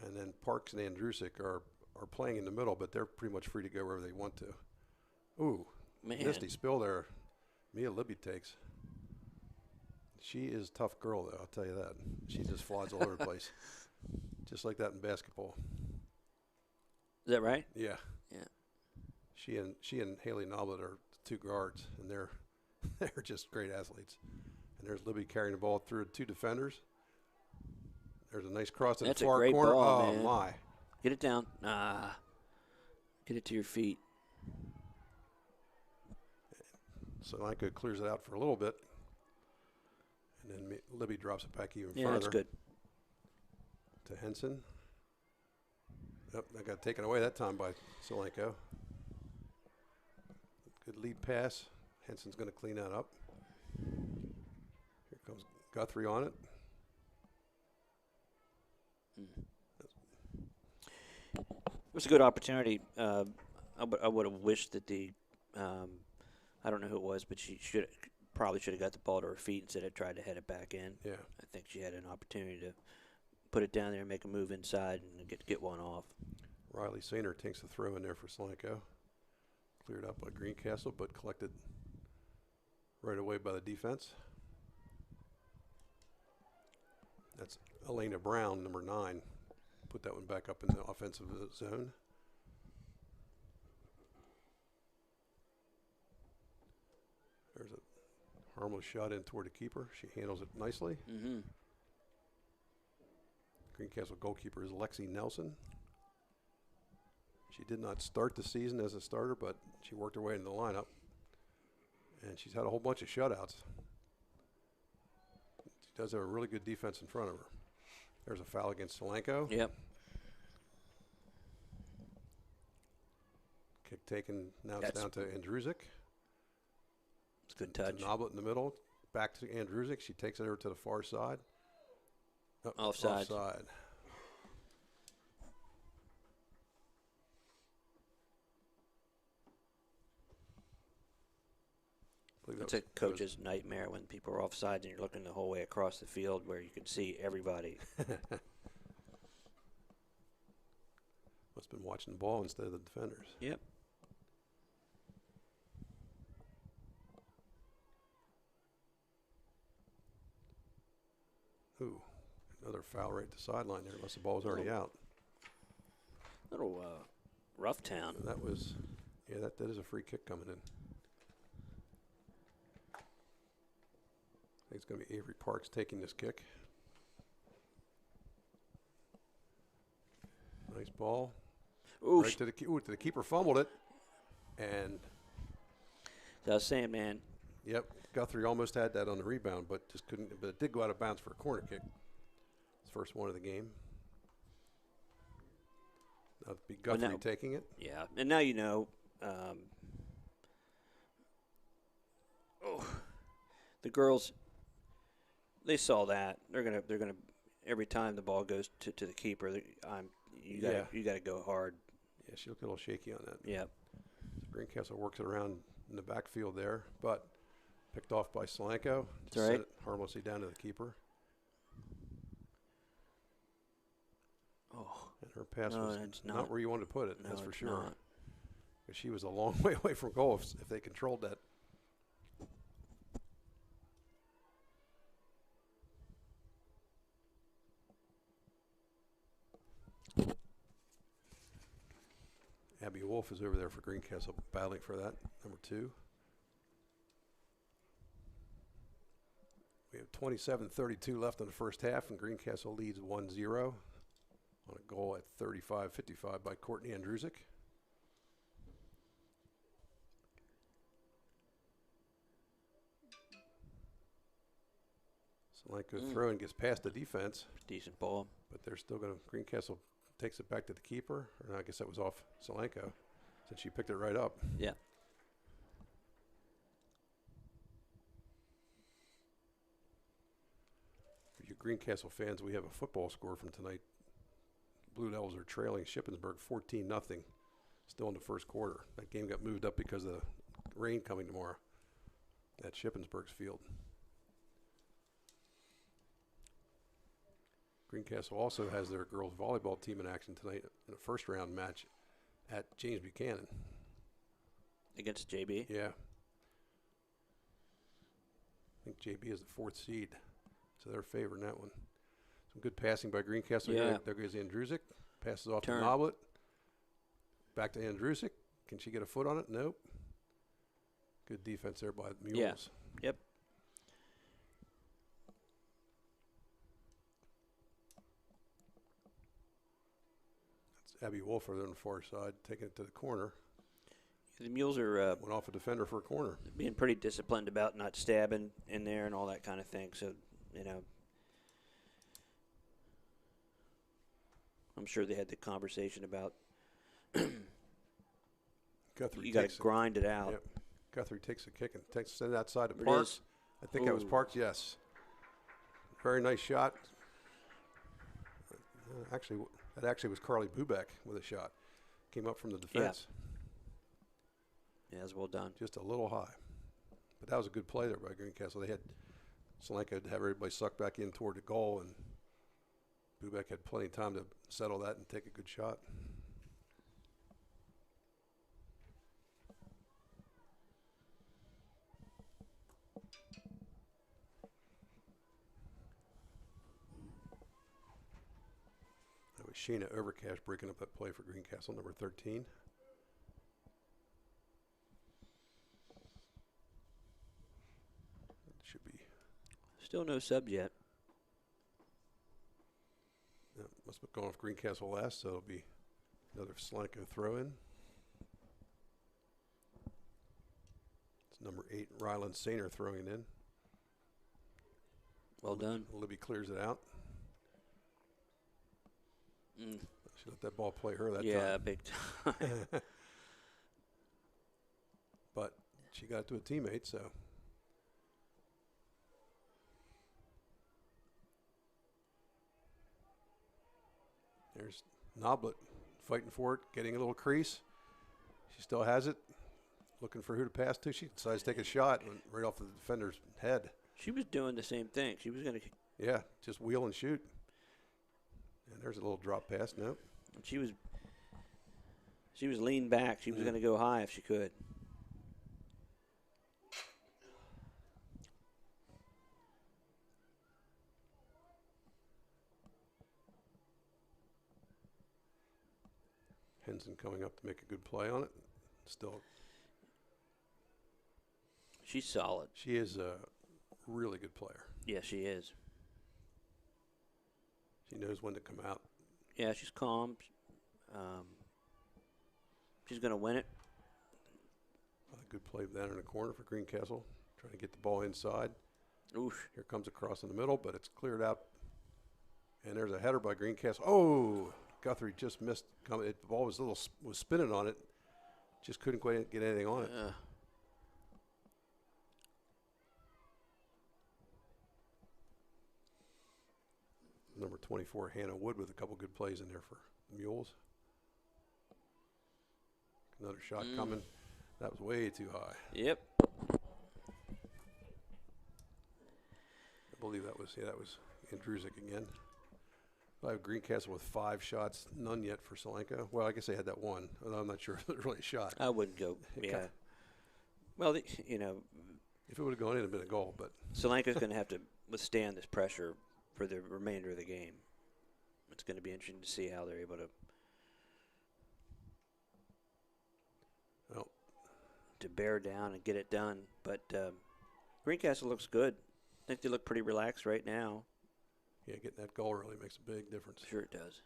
And then Parks and Andrusic are playing in the middle, but they're pretty much free to go wherever they want to. Ooh, Man. nasty spill there. Mia Libby takes. She is a tough girl, though, I'll tell you that. She just flies all over the place. Just like that in basketball. Is that right? Yeah. Yeah. She and Haley Noblet are two guards, and they're just great athletes. And there's Libby carrying the ball through two defenders. There's a nice cross in the far great corner. Ball, oh, man. my. Get it down. Get it to your feet. Solanco clears it out for a little bit. And then Libby drops it back even Yeah, further. that's good. To Henson. Yep, that got taken away that time by Solanco. Good lead pass. Henson's going to clean that up. Here comes Guthrie on it. It was a good opportunity. I would have wished that I don't know who it was, but she probably should have got the ball to her feet instead of tried to head it back in. Yeah. I think she had an opportunity to put it down there and make a move inside and get one off. Riley Sainer takes the throw in there for Solanco. Cleared up by Greencastle, but collected right away by the defense. That's Elena Brown, number 9. Put that one back up in the offensive zone. There's a harmless shot in toward the keeper. She handles it nicely. Mm-hmm. Greencastle goalkeeper is Lexi Nelson. She did not start the season as a starter, but she worked her way into the lineup. And she's had a whole bunch of shutouts. She does have a really good defense in front of her. There's a foul against Solanco. Yep. Kick taken. Now it's down to Andrusic. It's a good touch. To Noblet in the middle. Back to Andrusic. She takes it over to the far side. Offside. Offside. It's a coach's nightmare when people are offside and you're looking the whole way across the field where you can see everybody. Must have been watching the ball instead of the defenders. Yep. Ooh, another foul right at the sideline there, unless the ball was already out. Little rough town. And that was, yeah, that is a free kick coming in. I think it's going to be Avery Parks taking this kick. Nice ball. Ooh, right to the keeper, fumbled it. And so I was saying, man, Yep, Guthrie almost had that on the rebound, but just couldn't. But it did go out of bounds for a corner kick. It's the first one of the game. That'd be Guthrie taking it. Yeah, and now you know. The girls, they saw that. They're gonna every time the ball goes to the keeper, you gotta go hard. Yeah, she looked a little shaky on that. Yeah. So Greencastle works it around in the backfield there, but picked off by Solanco. That's right. Sent it harmlessly down to the keeper. Oh. And her pass was not where you wanted to put it, No, that's for it's sure. not. Because she was a long way away from goal if they controlled that. Abby Wolf is over there for Greencastle, battling for that, number 2. We have 27:32 left in the first half, and Greencastle leads 1-0 on a goal at 35-55 by Courtney Andrusic. Solanco throw and gets past the defense. Decent ball. But they're still going to, Greencastle takes it back to the keeper. Or no, I guess that was off Solanco since she picked it right up. Yeah. For you Greencastle fans, we have a football score from tonight. Blue Devils are trailing Shippensburg 14-0, still in the first quarter. That game got moved up because of the rain coming tomorrow at Shippensburg's field. Greencastle also has their girls volleyball team in action tonight in a first round match at James Buchanan. Against JB? Yeah. I think JB is the 4th seed, so they're favoring that one. Some good passing by Greencastle. Yeah. There goes Andrusic. Passes off Turn. to Noblet. Back to Andrusic. Can she get a foot on it? Nope. Good defense there by the Mules. Yeah. Yep. Abby Wolf over there on the far side, taking it to the corner. The Mules are went off a defender for a corner. Being pretty disciplined about not stabbing in there and all that kind of thing. So, you know, I'm sure they had the conversation about Guthrie you got to grind it out. Yep. Guthrie takes a kick and sends it outside to There it Parks. is. I think that was Parks, yes. Very nice shot. Actually, that actually was Carly Bubeck with a shot. Came up from the defense. Yeah, it was well done. Just a little high. But that was a good play there by Greencastle. They had Solanco to have everybody sucked back in toward the goal, and Bubeck had plenty of time to settle that and take a good shot. That was Sheena Overcash breaking up that play for Greencastle, number 13. Should be. Still no subs yet. Yeah, must have gone off Greencastle last, so it'll be another Solanco throw in. It's number 8, Ryland Sainer throwing it in. Well done. Libby clears it out. Mm. She let that ball play her that time. Yeah, big time. But she got it to a teammate, so. There's Noblet fighting for it, getting a little crease. She still has it, looking for who to pass to. She decides to take a shot right off the defender's head. She was doing the same thing. She was going to. Yeah, just wheel and shoot. And there's a little drop pass. Nope. She was leaned back. She was going to go high if she could. Henson coming up to make a good play on it. Still. She's solid. She is a really good player. Yeah, she is. She knows when to come out. Yeah, she's calm. She's going to win it. A good play down in the corner for Greencastle. Trying to get the ball inside. Oof. Here comes across in the middle, but it's cleared out. And there's a header by Greencastle. Oh, Guthrie just missed. The ball was was spinning on it. Just couldn't quite get anything on it. Number 24, Hannah Wood, with a couple good plays in there for the Mules. Another shot coming. That was way too high. Yep. I believe that was Andrusic again. I have Greencastle with 5 shots, none yet for Solanco. Well, I guess they had that one. I'm not sure if it was really a shot. I wouldn't go. Yeah. Well, you know, if it would have gone in, it'd been a goal. But Solanco's going to have to withstand this pressure for the remainder of the game. It's going to be interesting to see how they're able to bear down and get it done. But Greencastle looks good. I think they look pretty relaxed right now. Yeah, getting that goal really makes a big difference. Sure it does.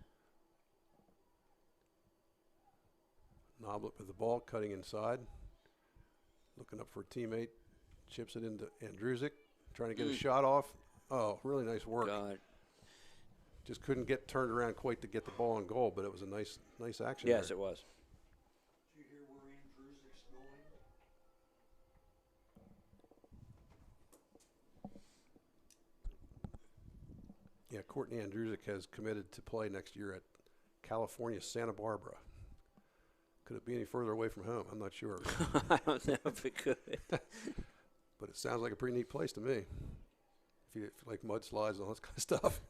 Noblet with the ball, cutting inside. Looking up for a teammate. Chips it into Andrusic. Trying to get a shot off. Oh, really nice work. God. Just couldn't get turned around quite to get the ball on goal, but it was a nice action. Yes, there. it was. Did you hear where Andrusic's going? Yeah, Courtney Andrusic has committed to play next year at California, Santa Barbara. Could it be any further away from home? I'm not sure. I don't know if it could. But it sounds like a pretty neat place to me. If you like mudslides and all that kind of stuff.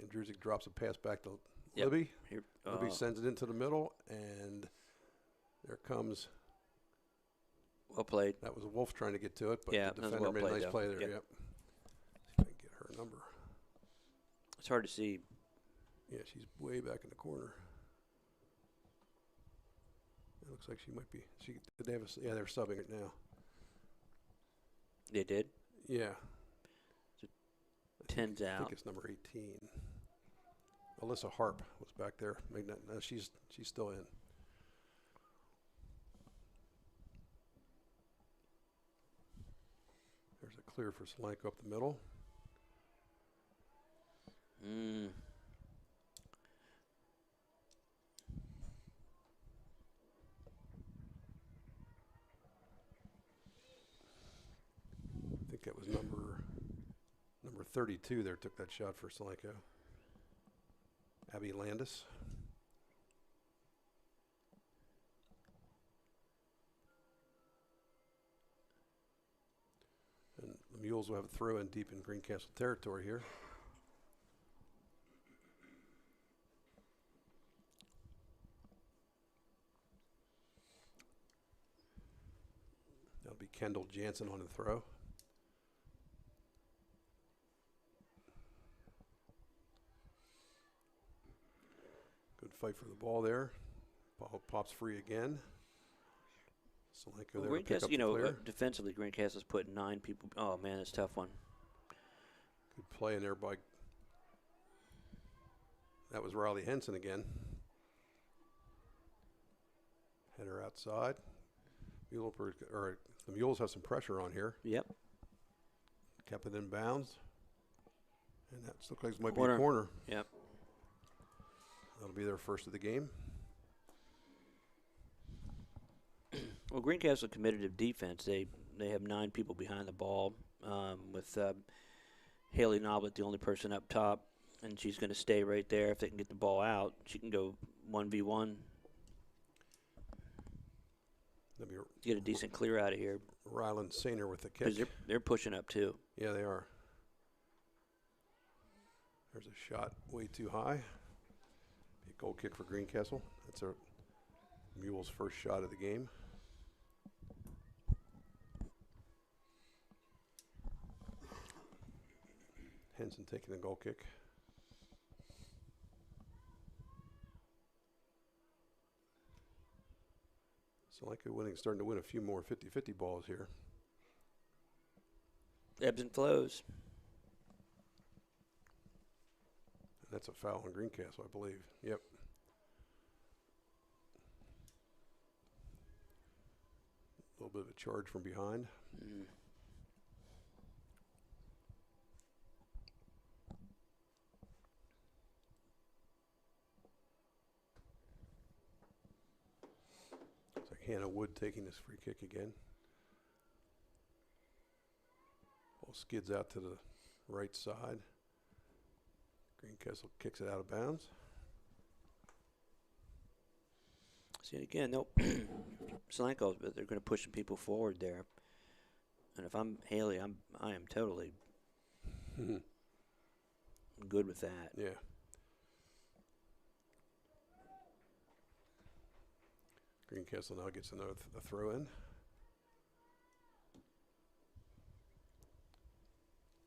Andrusic drops a pass back to Libby. Libby sends it into the middle, and there comes. Well played. That was Wolf trying to get to it, but yeah, the defender made a nice play there. Yep. See if I can get her number. It's hard to see. Yeah, she's way back in the corner. It looks like she might be. They're subbing it now. They did? Yeah. So 10's out. I think it's number 18. Alyssa Harp was back there. No, she's still in. There's a clear for Solanco up the middle. I think that was number 32 there took that shot for Solanco. Abby Landis. And the Mules will have a throw in deep in Greencastle territory here. That'll be Kendall Jansen on the throw. Good fight for the ball there. Ball pops free again. Solanco there to pick up the clear. Defensively, Greencastle's putting 9 people. Oh, man, it's a tough one. Good play in there by. That was Riley Henson again. Header outside. The Mules have some pressure on here. Yep. Kept it in bounds. And that looks like it might be a corner. Yep. That'll be their first of the game. Well, Greencastle committed to defense. They have 9 people behind the ball, with Haley Noblet the only person up top, and she's going to stay right there. If they can get the ball out, she can go 1v1. Get a decent clear out of here. Ryland Sainer with the kick. They're pushing up too. Yeah, they are. There's a shot way too high. Be a goal kick for Greencastle. That's our Mules' first shot of the game. Henson taking the goal kick. Solanco starting to win a few more 50-50 balls here. Ebbs and flows. And that's a foul on Greencastle, I believe. Yep. bit of a charge from behind. It's like Hannah Wood taking this free kick again. Ball skids out to the right side. Greencastle kicks it out of bounds. See, again, no, Solanco, but they're going to push some people forward there. And if I'm Haley, I am totally good with that. Yeah. Greencastle now gets another a throw in.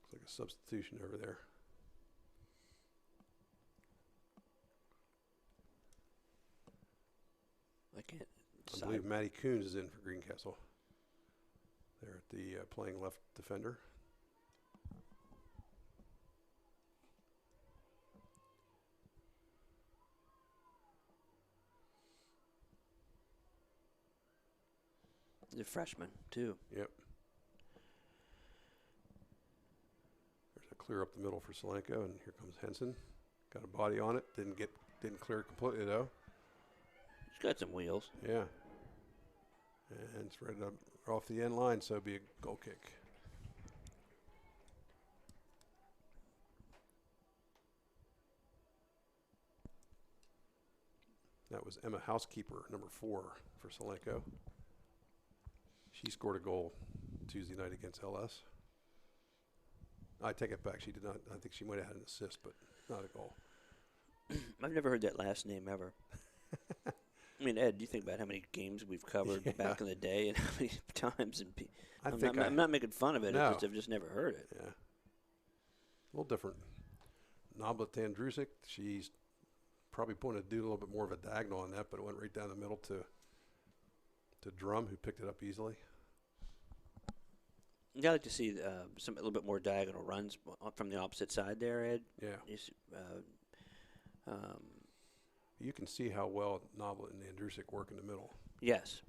Looks like a substitution over there. I can't. I believe Matty Coons is in for Greencastle. They're at the playing left defender. The freshman too. Yep. There's a clear up the middle for Solanco, and here comes Henson. Got a body on it. Didn't clear it completely though. He's got some wheels. Yeah. And it's right up off the end line, so it'll be a goal kick. That was Emma Housekeeper, number 4 for Solanco. She scored a goal Tuesday night against LS. I take it back. She did not. I think she might have had an assist, but not a goal. I've never heard that last name ever. I mean, Ed, do you think about how many games we've covered back in the day and how many times? And I'm not making fun of it. No. I've just never heard it. Yeah. A little different. Noblet Andrusik, she's probably wanted to do a little bit more of a diagonal on that, but it went right down the middle to Drum, who picked it up easily. Yeah, I'd like to see a little bit more diagonal runs from the opposite side there, Ed. Yeah. You can see how well Noblet and Andrusik work in the middle. Yes.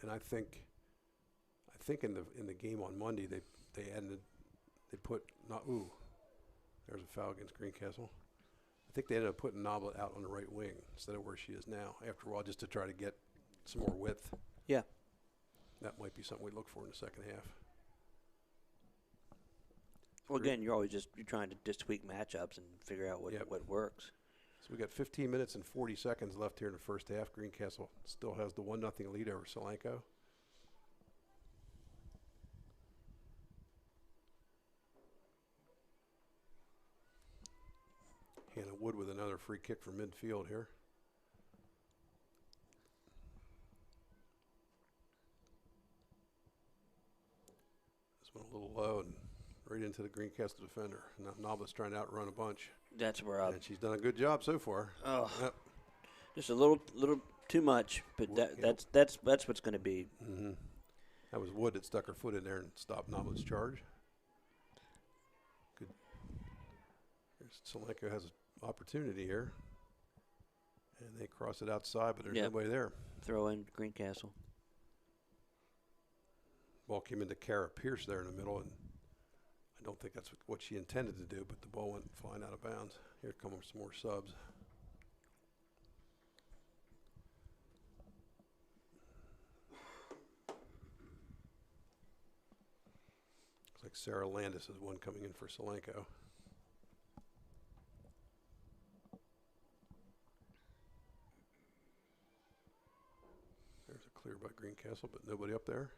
And I think in the game on Monday they put there's a foul against Greencastle. I think they ended up putting Noblet out on the right wing instead of where she is now. After a while, just to try to get some more width. Yeah. That might be something we look for in the second half. Well, again, you're trying to just tweak matchups and figure out what works. So we got 15 minutes and 40 seconds left here in the first half. Greencastle still has the 1-0 lead over Solanco. Hannah Wood with another free kick from midfield here. This one a little low and right into the Greencastle defender. Now Noblet's trying to outrun a bunch. That's where and she's done a good job so far. Oh, yep. Just a little too much, but that's what's going to be. Mm-hmm. That was Wood that stuck her foot in there and stopped Noblet's charge. Good. Solanco has an opportunity here, and they cross it outside, but there's nobody there. Throw in Greencastle. Ball came into Kara Pierce there in the middle, and I don't think that's what she intended to do, but the ball went flying out of bounds. Here come some more subs. Looks like Sarah Landis is one coming in for Solanco. There's a clear by Greencastle, but nobody up there.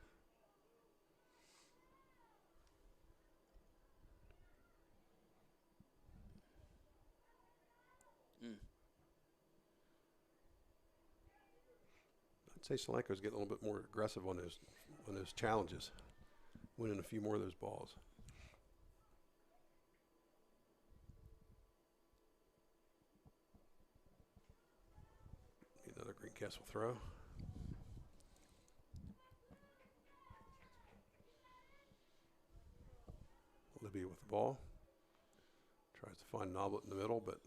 I'd say Solanco's getting a little bit more aggressive on those challenges, winning a few more of those balls. Another Greencastle throw. Libby with the ball. Tries to find Noblet in the middle, but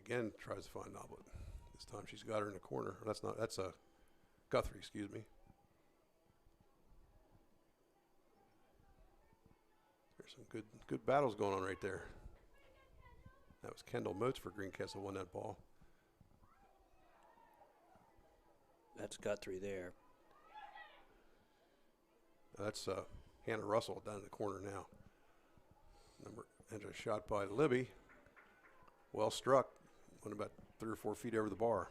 again tries to find Noblet. This time she's got her in the corner. That's a Guthrie, excuse me. There's some good battles going on right there. That was Kendall Moats for Greencastle won that ball. That's Guthrie there. That's Hannah Russell down in the corner now. And a shot by Libby. Well struck. Went about 3 or 4 feet over the bar.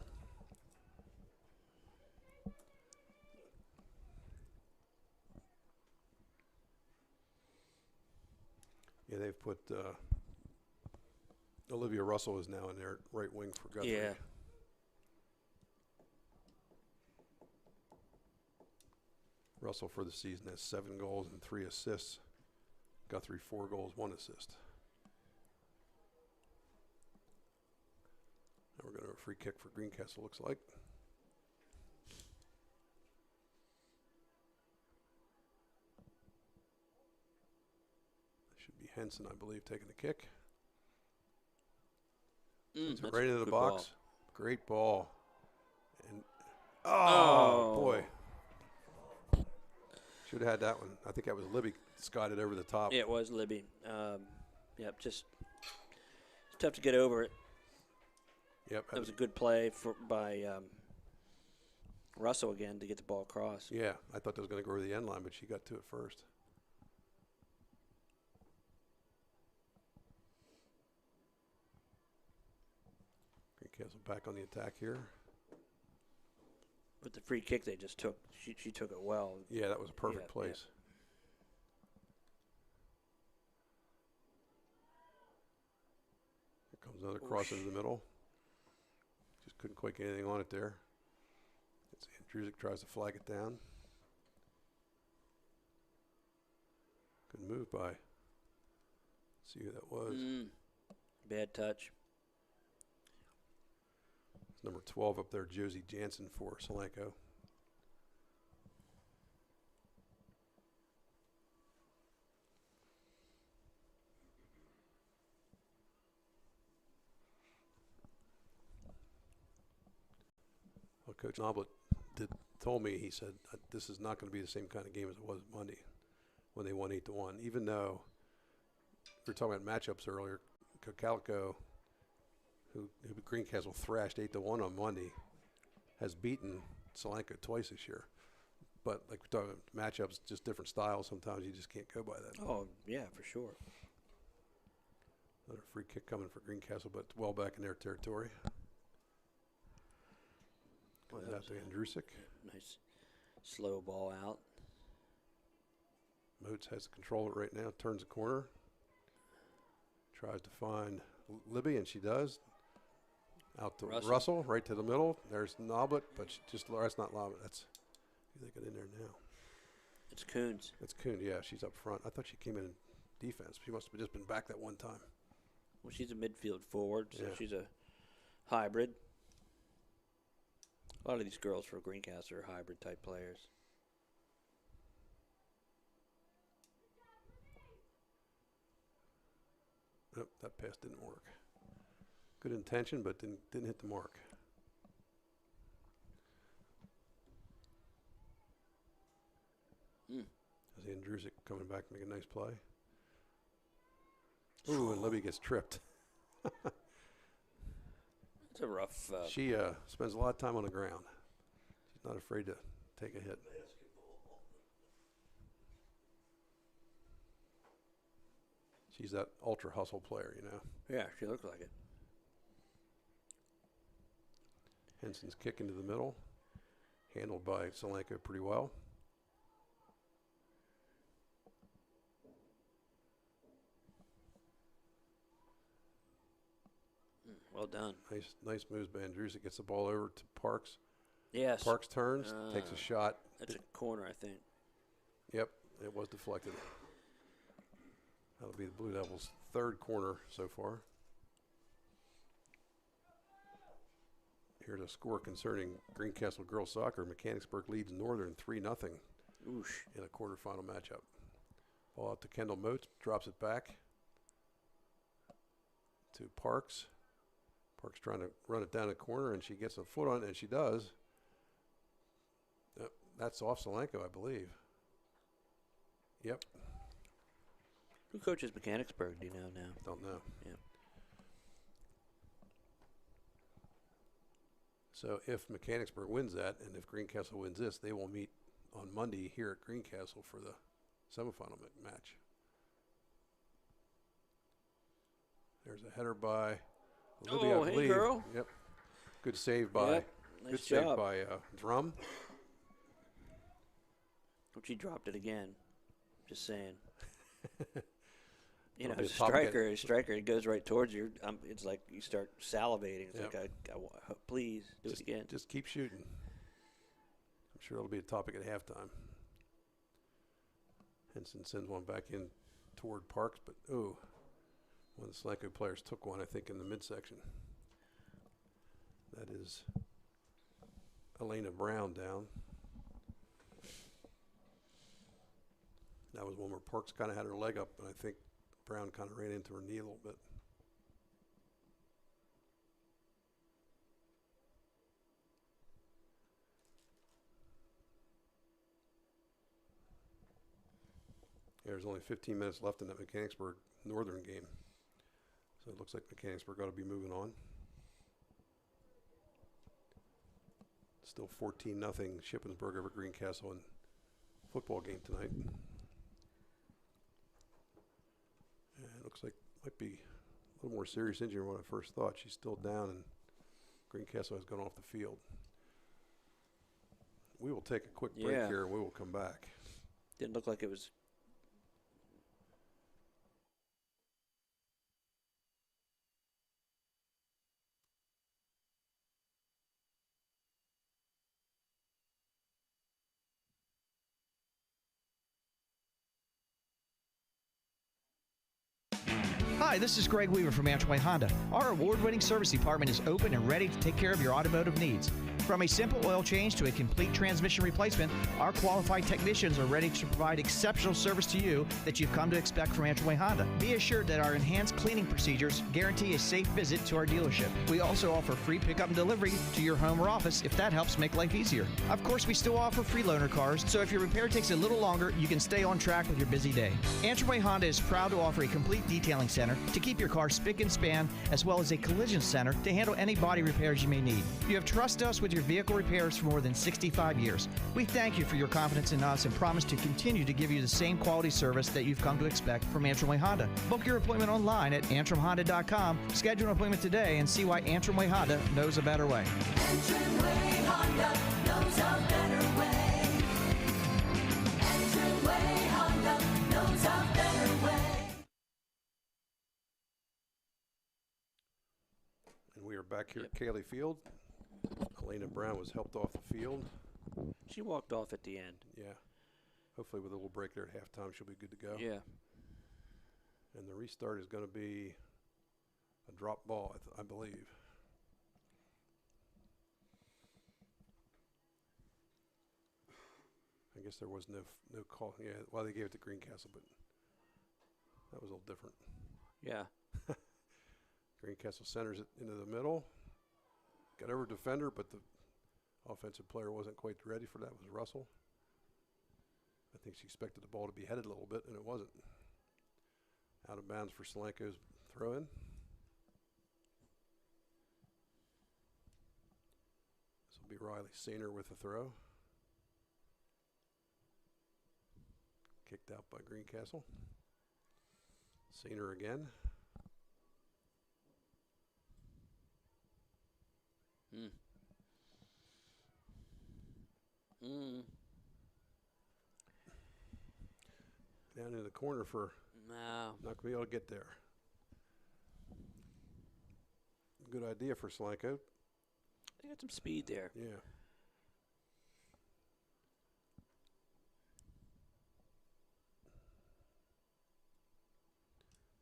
Yeah, they've put Olivia Russell is now in there, right wing for Guthrie. Yeah. Russell for the season has 7 goals and 3 assists. Guthrie 4 goals, 1 assist. Now we're going to have a free kick for Greencastle, looks like. Should be Henson, I believe, taking the kick. Sends it right into the box. Ball. Great ball. And oh, boy. Should have had that one. I think that was Libby skied over the top. Yeah, it was Libby. Yep, just it's tough to get over it. Yep. That was a good play by Russell again to get the ball across. Yeah, I thought that was going to go over the end line, but she got to it first. Greencastle back on the attack here. But the free kick they just took, she took it well. Yeah, that was a perfect place. Here comes another cross into the middle. Just couldn't quite get anything on it there. Andrusic tries to flag it down. Good move by. Let's see who that was. Bad touch. It's number 12 up there, Josie Jansen for Solanco. Well, Coach Noblet told me, he said, this is not going to be the same kind of game as it was Monday when they won 8-1. Even though we were talking about matchups earlier, Calico, who Greencastle thrashed 8-1 on Monday, has beaten Solanco twice this year. But like we're talking about matchups, just different styles. Sometimes you just can't go by that. Oh, yeah, for sure. Another free kick coming for Greencastle, but well back in their territory. Well, Comes out to Andrusic. Nice slow ball out. Moats has control of it right now. Turns the corner. Tries to find Libby, and she does. Out to Russell, right to the middle. There's Noblet, but that's not Noblet. That's who they got in there now. It's Coons. It's Coon, yeah. She's up front. I thought she came in defense. She must have just been back that one time. Well, she's a midfield forward, so Yeah. she's a hybrid. A lot of these girls for Greencastle are hybrid type players. Nope, that pass didn't work. Good intention, but didn't hit the mark. As Andrusic coming back to make a nice play. Ooh, and Libby gets tripped. It's a rough. She spends a lot of time on the ground. She's not afraid to take a hit. She's that ultra hustle player, you know. Yeah, she looks like it. Henson's kick into the middle. Handled by Solanco pretty well. Well done. Nice moves by Andrews. Gets the ball over to Parks. Yes. Parks turns, takes a shot. That's a corner, I think. Yep, it was deflected. That'll be the Blue Devils' third corner so far. Here's a score concerning Greencastle girls soccer. Mechanicsburg leads Northern 3-0 in a quarterfinal matchup. Ball out to Kendall Moats, drops it back to Parks. Park's trying to run it down the corner, and she gets a foot on it, and she does. Yep, that's off Solanco, I believe. Yep. Who coaches Mechanicsburg? Do you know now? Don't know. Yeah. So if Mechanicsburg wins that, and if Greencastle wins this, they will meet on Monday here at Greencastle for the semifinal match. There's a header by Olivia, I hey, believe. girl. Yep. Good save by. Yep. Nice Good save job. by Drum. She dropped it again. Just saying. You know, It'll be as a topic a striker, it goes right towards you. It's like you start salivating. It's Yep. like, please do it again. Just keep shooting. I'm sure it'll be a topic at halftime. Henson sends one back in toward Parks, but one of the Solanco players took one, I think, in the midsection. That is Elena Brown down. That was one where Parks kind of had her leg up, and I think Brown kind of ran into her knee a little bit. There's only 15 minutes left in that Mechanicsburg Northern game. So it looks like Mechanicsburg ought to be moving on. Still 14-0 Shippensburg over Greencastle in football game tonight. And it looks like might be a little more serious injury than what I first thought. She's still down, and Greencastle has gone off the field. We will take a quick break here, and we will come back. Didn't look like it was. Hi, this is Greg Weaver from Antrim Honda. Our award-winning service department is open and ready to take care of your automotive needs. From a simple oil change to a complete transmission replacement, our qualified technicians are ready to provide exceptional service to you that you've come to expect from Antrim Honda. Be assured that our enhanced cleaning procedures guarantee a safe visit to our dealership. We also offer free pickup and delivery to your home or office if that helps make life easier. Of course, we still offer free loaner cars, so if your repair takes a little longer, you can stay on track with your busy day. Antrim Honda is proud to offer a complete detailing center to keep your car spick and span, as well as a collision center to handle any body repairs you may need. You have trusted us with your vehicle repairs for more than 65 years. We thank you for your confidence in us and promise to continue to give you the same quality service that you've come to expect from Antrim Honda. Book your appointment online at antrimhonda.com. Schedule an appointment today and see why Antrim Honda knows a better way. Antrim Honda knows a better way. Antrim Honda knows a better way. And we are back here at Cayley Field. Elena Brown was helped off the field. She walked off at the end. Yeah. Hopefully with a little break there at halftime, she'll be good to go. Yeah. And the restart is going to be a drop ball, I believe. I guess there was no call. Yeah, well, they gave it to Greencastle, but that was a little different. Yeah. Greencastle centers it into the middle. Got over defender, but the offensive player wasn't quite ready for that. It was Russell. I think she expected the ball to be headed a little bit, and it wasn't. Out of bounds for Solanco's throw-in. This will be Riley Sainer with the throw. Kicked out by Greencastle. Sainer again. Down in the corner for no. Not going to be able to get there. Good idea for Solanco. They got some speed there. Yeah.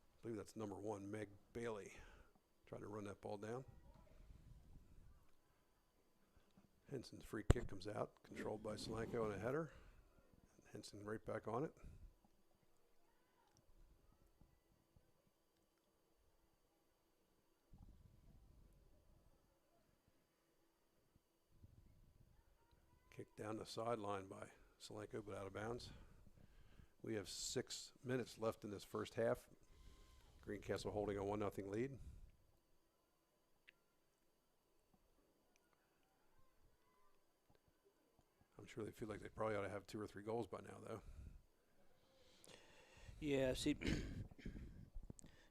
I believe that's number 1, Meg Bailey. Trying to run that ball down. Henson's free kick comes out, controlled by Solanco and a header. Henson right back on it. down the sideline by Solanco, but out of bounds. We have 6 minutes left in this first half. Greencastle holding a 1-0 lead. I'm sure they feel like they probably ought to have 2 or 3 goals by now, though. Yeah, see,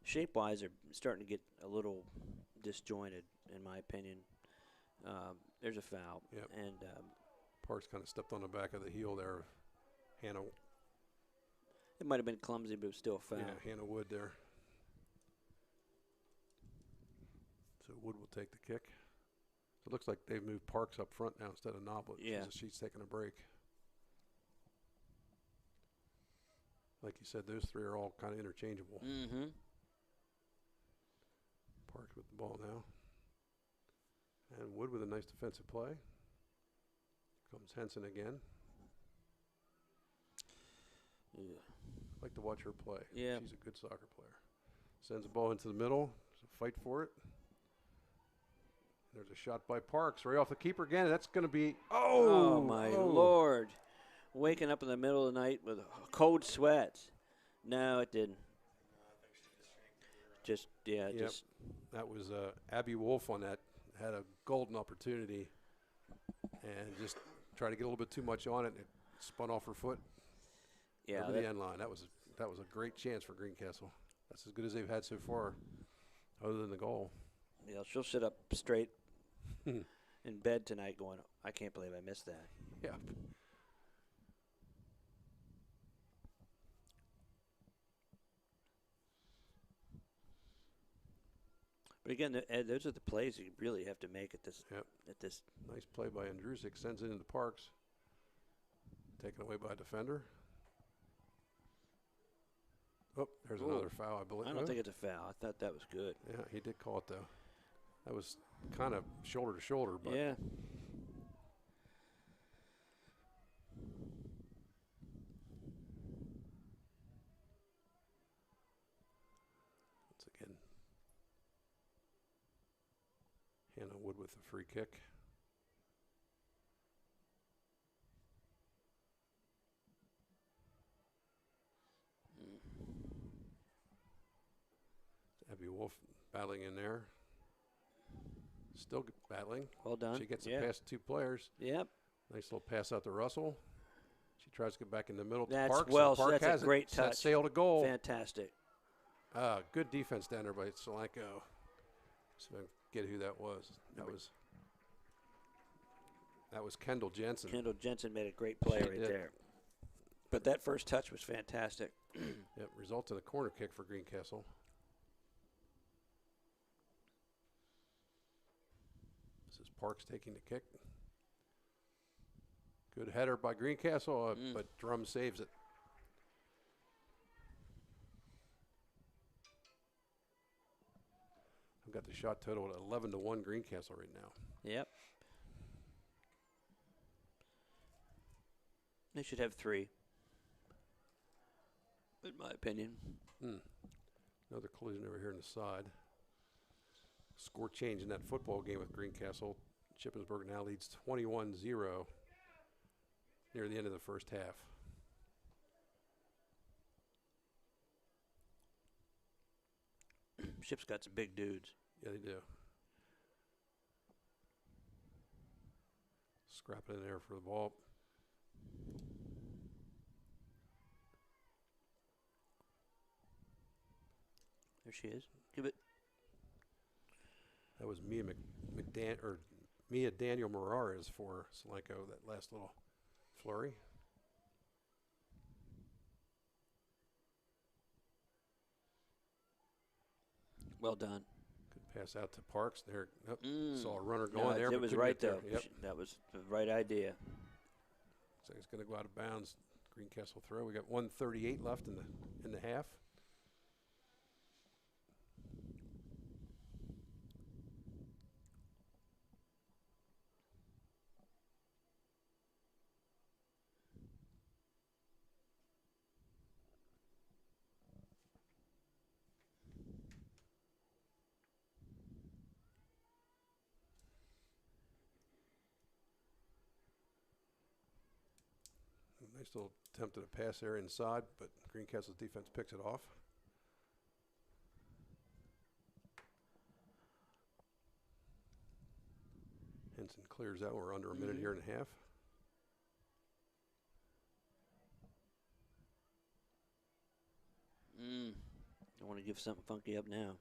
shape-wise, they're starting to get a little disjointed, in my opinion. There's a foul. Yep. And Parks kind of stepped on the back of the heel there. Hannah. It might have been clumsy, but it was still a foul. Yeah, Hannah Wood there. So Wood will take the kick. It looks like they've moved Parks up front now instead of Noblet. Yeah. She's taking a break. Like you said, those 3 are all kind of interchangeable. Mm-hmm. Parks with the ball now. And Wood with a nice defensive play. Comes Henson again. Yeah. I like to watch her play. Yeah. She's a good soccer player. Sends the ball into the middle. There's a fight for it. There's a shot by Parks right off the keeper again. That's going to be, Oh, my Lord. Waking up in the middle of the night with cold sweats. No, it didn't. Just, yeah, Yep. just. That was Abby Wolf on that. Had a golden opportunity and just tried to get a little bit too much on it. And it spun off her foot. Yeah, over the end line. That was a great chance for Greencastle. That's as good as they've had so far, other than the goal. Yeah, she'll sit up straight in bed tonight going, I can't believe I missed that. Yeah. But again, Ed, those are the plays you really have to make at this. Yep. At this. Nice play by Andrusic. Sends it into Parks. Taken away by a defender. Oh, there's another foul, I believe. I don't think it's a foul. I thought that was good. Yeah, he did call it, though. That was kind of shoulder to shoulder. But yeah. Once again, Hannah Wood with a free kick. Abby Wolf battling in there. Still battling. Well done. She gets it past 2 players. Yep. Nice little pass out to Russell. She tries to get back in the middle to That's Parks. Park that's a great touch. Set sail to goal. Fantastic. Good defense down there by Solanco. So get who that was. That was Kendall Jensen. Kendall Jensen made a great play right there. But that first touch was fantastic. Yep, results in a corner kick for Greencastle. This is Parks taking the kick. Good header by Greencastle, but Drum saves it. I've got the shot total at 11-1 Greencastle right now. Yep. They should have 3, in my opinion. Another collision over here on the side. Score change in that football game with Greencastle. Shippensburg now leads 21-0 near the end of the first half. Ship's got some big dudes. Yeah, they do. Scrapping in there for the ball. There she is. Give it. That was Mia Daniel Morales for Solanco, that last little flurry. Well done. Good pass out to Parks. There, saw a runner going there. It but was couldn't right get though. Yep. That was the right idea. So it's going to go out of bounds. Greencastle throw. We got 1:38 left in the half. Nice little attempt at a pass there inside, but Greencastle's defense picks it off. Henson clears out. We're under a minute here and a half. I want to give something funky up now.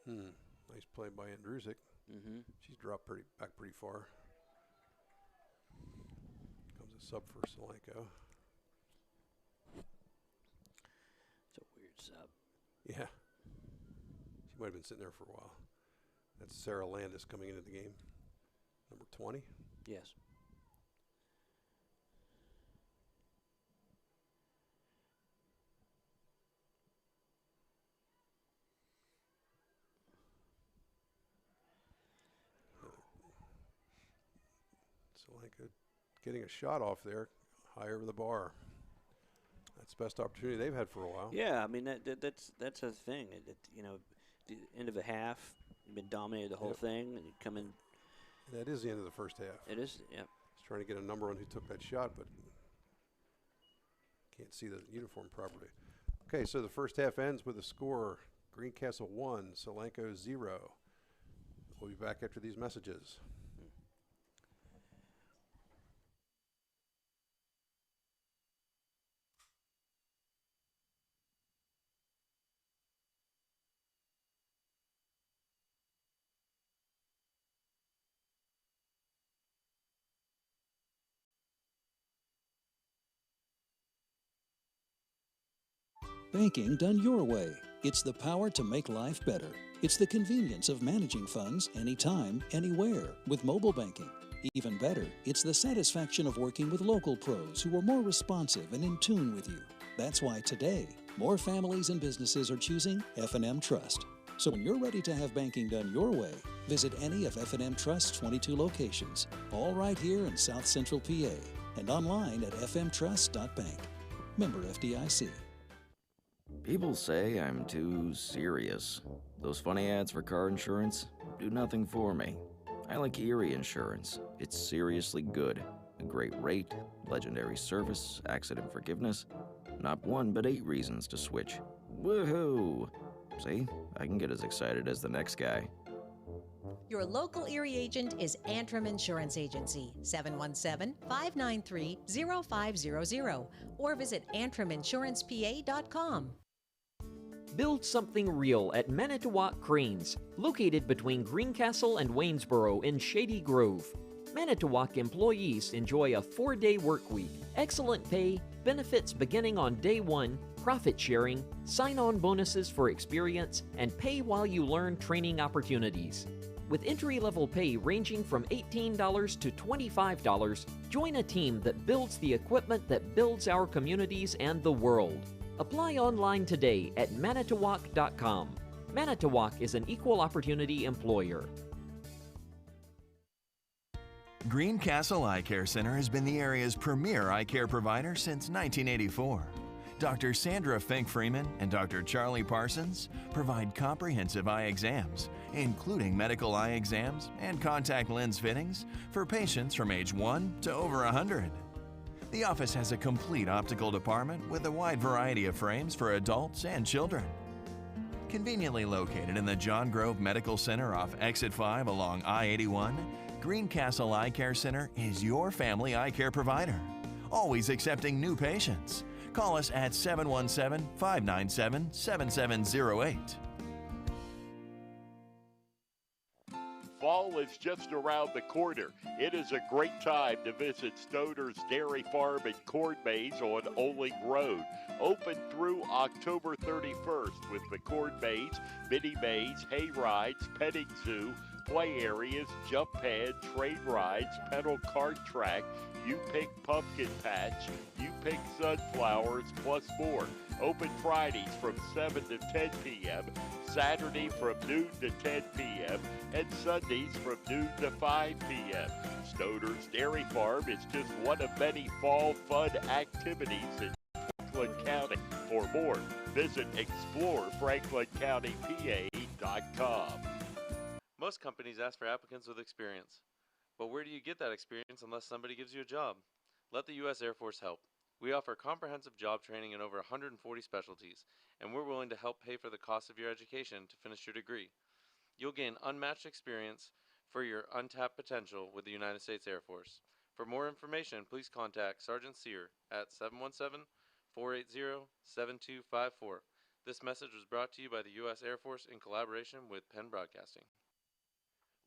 Nice play by Andrusic. She's dropped back pretty far. Comes a sub for Solanco. It's a weird sub. Yeah. She might have been sitting there for a while. That's Sarah Landis coming into the game. Number 20. Yes. Solanco getting a shot off there, high over the bar. That's the best opportunity they've had for a while. Yeah, I mean that's a thing. You know, the end of a half, you've been dominated the whole thing, and you come in. That is the end of the first half. It is, yeah. He's trying to get a number on who took that shot, but can't see the uniform properly. Okay, so the first half ends with a score: Greencastle 1, Solanco 0. We'll be back after these messages. Banking done your way. It's the power to make life better. It's the convenience of managing funds anytime, anywhere with mobile banking. Even better, it's the satisfaction of working with local pros who are more responsive and in tune with you. That's why today, more families and businesses are choosing F&M Trust. So when you're ready to have banking done your way, visit any of F&M Trust's 22 locations, all right here in South Central PA, and online at fmtrust.bank. Member FDIC. People say I'm too serious. Those funny ads for car insurance do nothing for me. I like Erie Insurance. It's seriously good. A great rate, legendary service, accident forgiveness. Not 1 but 8 reasons to switch. Woohoo! See, I can get as excited as the next guy. Your local Erie agent is Antrim Insurance Agency, 717-593-0500, or visit antriminsurancepa.com. Build something real at Manitowoc Cranes, located between Greencastle and Waynesboro in Shady Grove. Manitowoc employees enjoy a 4-day work week, excellent pay, benefits beginning on day 1, profit sharing, sign-on bonuses for experience, and pay while you learn training opportunities. With entry-level pay ranging from $18 to $25, join a team that builds the equipment that builds our communities and the world. Apply online today at manitowoc.com. Manitowoc is an equal opportunity employer. Greencastle Eye Care Center has been the area's premier eye care provider since 1984. Dr. Sandra Fink-Freeman and Dr. Charlie Parsons provide comprehensive eye exams, including medical eye exams and contact lens fittings for patients from age 1 to over 100. The office has a complete optical department with a wide variety of frames for adults and children. Conveniently located in the John Grove Medical Center off Exit 5 along I-81, Greencastle Eye Care Center is your family eye care provider, always accepting new patients. Call us at 717-597-7708. Fall is just around the corner. It is a great time to visit Stoner's Dairy Farm and Corn Maze on Oling Road. Open through October 31st with the corn maze, mini maze, hay rides, petting zoo, play areas, jump pad, train rides, pedal cart track, you pick pumpkin patch, you pick sunflowers, plus more. Open Fridays from 7 to 10 p.m., Saturday from noon to 10 p.m., and Sundays from noon to 5 p.m. Stoner's Dairy Farm is just one of many fall fun activities in Franklin County. For more, visit explorefranklincountypa.com. Most companies ask for applicants with experience. But where do you get that experience unless somebody gives you a job? Let the U.S. Air Force help. We offer comprehensive job training in over 140 specialties, and we're willing to help pay for the cost of your education to finish your degree. You'll gain unmatched experience for your untapped potential with the United States Air Force. For more information, please contact Sergeant Sear at 717-480-7254. This message was brought to you by the U.S. Air Force in collaboration with Penn Broadcasting.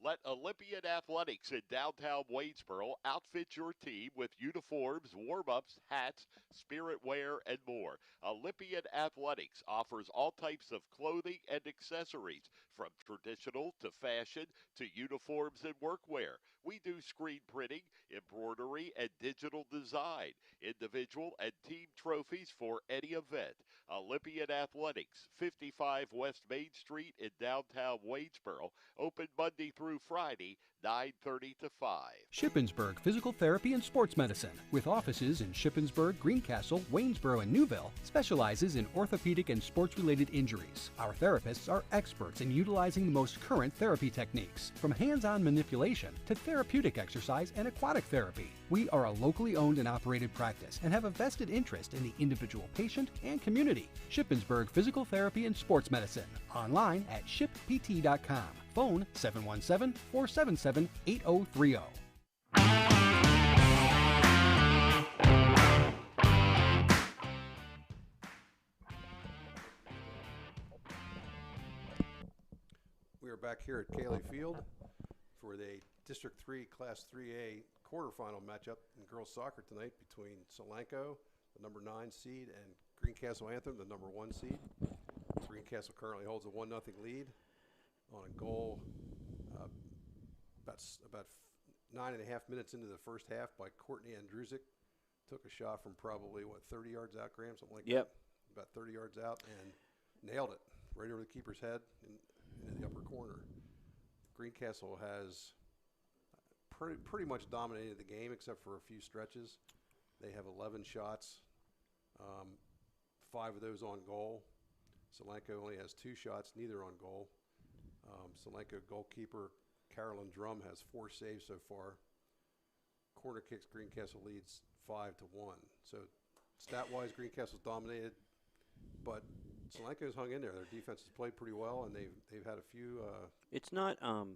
Let Olympian Athletics in downtown Waynesboro outfit your team with uniforms, warm-ups, hats, spirit wear, and more. Olympian Athletics offers all types of clothing and accessories, from traditional to fashion to uniforms and workwear. We do screen printing, embroidery, and digital design, individual and team trophies for any event. Olympian Athletics, 55 West Main Street in downtown Waynesboro, open Monday through Friday, 9:30 to 5. Shippensburg Physical Therapy and Sports Medicine, with offices in Shippensburg, Greencastle, Waynesboro, and Newville, specializes in orthopedic and sports-related injuries. Our therapists are experts in utilizing the most current therapy techniques, from hands-on manipulation to therapeutic exercise and aquatic therapy. We are a locally owned and operated practice and have a vested interest in the individual patient and community. Shippensburg Physical Therapy and Sports Medicine, online at shippt.com. Phone 717-477-8030. We are back here at Cayley Field for the District 3 Class 3A quarterfinal matchup in girls soccer tonight between Solanco, the number 9 seed, and Greencastle Anthem, the number 1 seed. Greencastle currently holds a 1-0 lead on a goal about 9.5 minutes into the first half by Courtney Andrusic. Took a shot from probably, 30 yards out, Graham, something like that? About 30 yards out, and nailed it right over the keeper's head in the upper corner. Greencastle has pretty much dominated the game except for a few stretches. They have 11 shots, 5 of those on goal. Solanco only has 2 shots, neither on goal. Solanco goalkeeper Carolyn Drum has 4 saves so far. Corner kicks, Greencastle leads 5-1. So stat-wise, Greencastle's dominated, but Solanco's hung in there. Their defense has played pretty well, and they've had a few. It's not a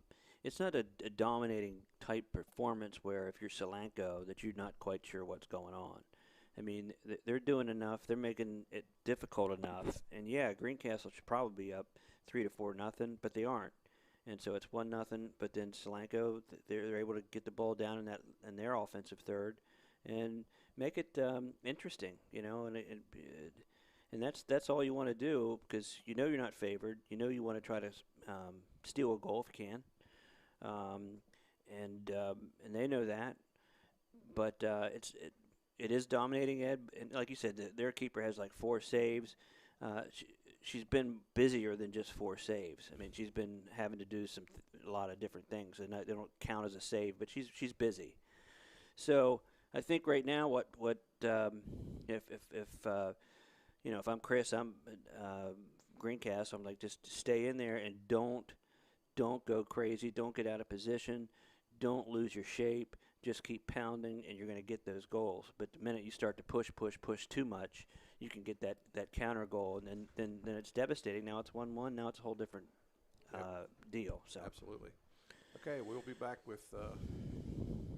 dominating type performance where if you're Solanco that you're not quite sure what's going on. I mean, they're doing enough. They're making it difficult enough. And yeah, Greencastle should probably be up 3-4-0, but they aren't. And so it's 1-0. But then Solanco, they're able to get the ball down in their offensive third, and make it interesting. And that's all you want to do, because you're not favored. You want to try to steal a goal if you can. And they know that. But it is dominating, Ed. And like you said, their keeper has like 4 saves. She's been busier than just 4 saves. I mean, she's been having to do a lot of different things, and they don't count as a save, but she's busy. So I think right now, if I'm Chris, I'm Greencastle, I'm like, just stay in there and don't go crazy, don't get out of position, don't lose your shape. Just keep pounding, and you're going to get those goals. But the minute you start to push too much, you can get that counter goal, and then it's devastating. Now it's 1-1. Now it's a whole different deal. So absolutely. Okay, we'll be back with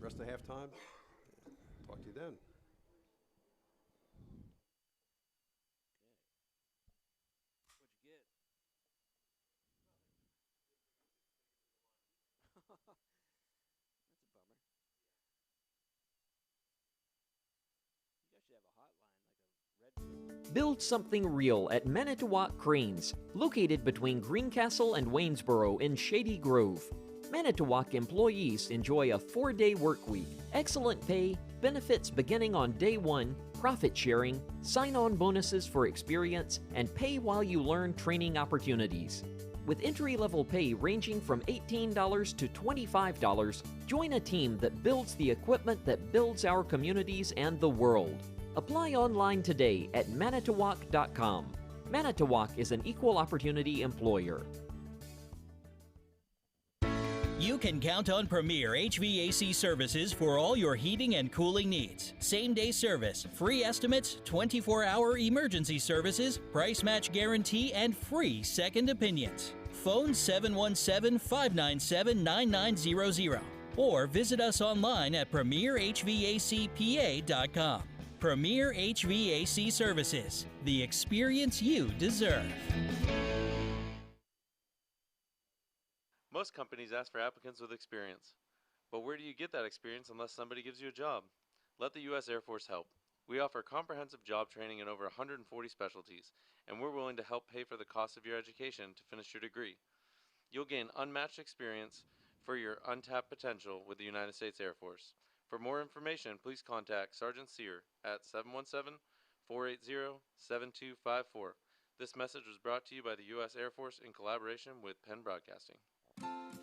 rest of halftime. Talk to you then. Build something real at Manitowoc Cranes, located between Greencastle and Waynesboro in Shady Grove. Manitowoc employees enjoy a 4-day work week, excellent pay, benefits beginning on day 1, profit sharing, sign-on bonuses for experience, and pay while you learn training opportunities. With entry-level pay ranging from $18 to $25, join a team that builds the equipment that builds our communities and the world. Apply online today at manitowoc.com. Manitowoc is an equal opportunity employer. You can count on Premier HVAC services for all your heating and cooling needs. Same-day service, free estimates, 24-hour emergency services, price match guarantee, and free second opinions. Phone 717-597-9900 or visit us online at premierhvacpa.com. Premier HVAC Services, the experience you deserve. Most companies ask for applicants with experience. But where do you get that experience unless somebody gives you a job? Let the U.S. Air Force help. We offer comprehensive job training in over 140 specialties, and we're willing to help pay for the cost of your education to finish your degree. You'll gain unmatched experience for your untapped potential with the United States Air Force. For more information, please contact Sergeant Sear at 717-480-7254. This message was brought to you by the U.S. Air Force in collaboration with Penn Broadcasting.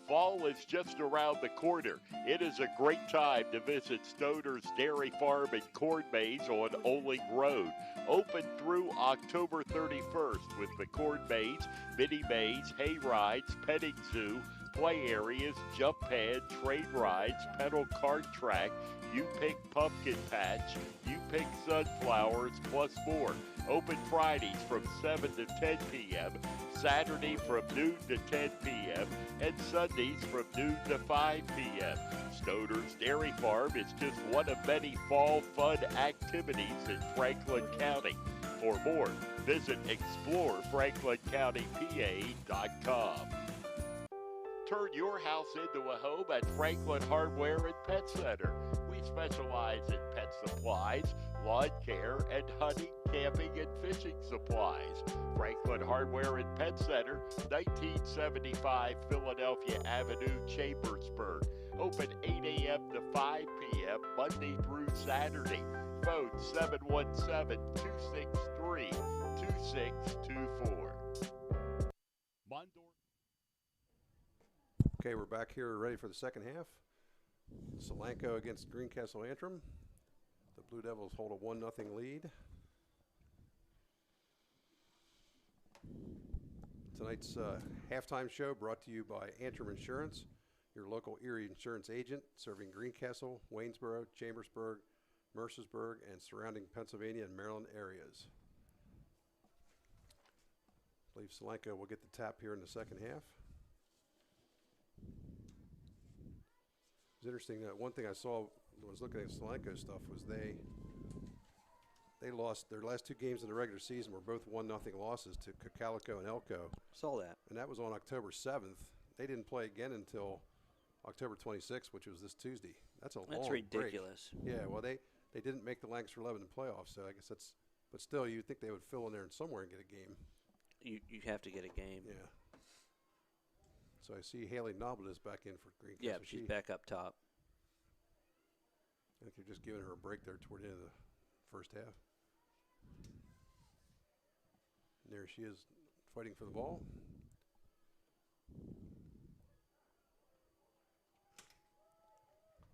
Fall is just around the corner. It is a great time to visit Stoner's Dairy Farm and Corn Maze on Oling Road. Open through October 31st with the corn maze, mini maze, hay rides, petting zoo, play areas, jump pad, train rides, pedal cart track, you pick pumpkin patch, you pick sunflowers, plus more. Open Fridays from 7 to 10 p.m., Saturday from noon to 10 p.m., and Sundays from noon to 5 p.m. Stoner's Dairy Farm is just one of many fall fun activities in Franklin County. For more, visit explorefranklincountypa.com. Turn your house into a home at Franklin Hardware and Pet Center. We specialize in pet supplies, lawn care, and hunting, camping, and fishing supplies. Franklin Hardware and Pet Center, 1975 Philadelphia Avenue, Chambersburg. Open 8 a.m. to 5 p.m. Monday through Saturday. Phone 717-263-2624. Okay, we're back here ready for the second half. Solanco against Greencastle Antrim. The Blue Devils hold a 1-0 lead. Tonight's halftime show brought to you by Antrim Insurance, your local Erie insurance agent serving Greencastle, Waynesboro, Chambersburg, Mercersburg, and surrounding Pennsylvania and Maryland areas. I believe Solanco will get the tap here in the second half. It's interesting that one thing I saw when I was looking at Solanco stuff was they lost their last two games in the regular season were both 1-0 losses to Cocalico and Elko. Saw that. And that was on October 7th. They didn't play again until October 26th, which was this Tuesday. That's long ridiculous. break. Yeah, well, they didn't make the Lancaster 11 playoffs, so I guess that's – but still, you'd think they would fill in there somewhere and get a game. You have to get a game. Yeah. So I see Haley Noblet is back in for Greencastle. Yeah, she's back up top. I think they're just giving her a break there toward the end of the first half. And there she is fighting for the ball.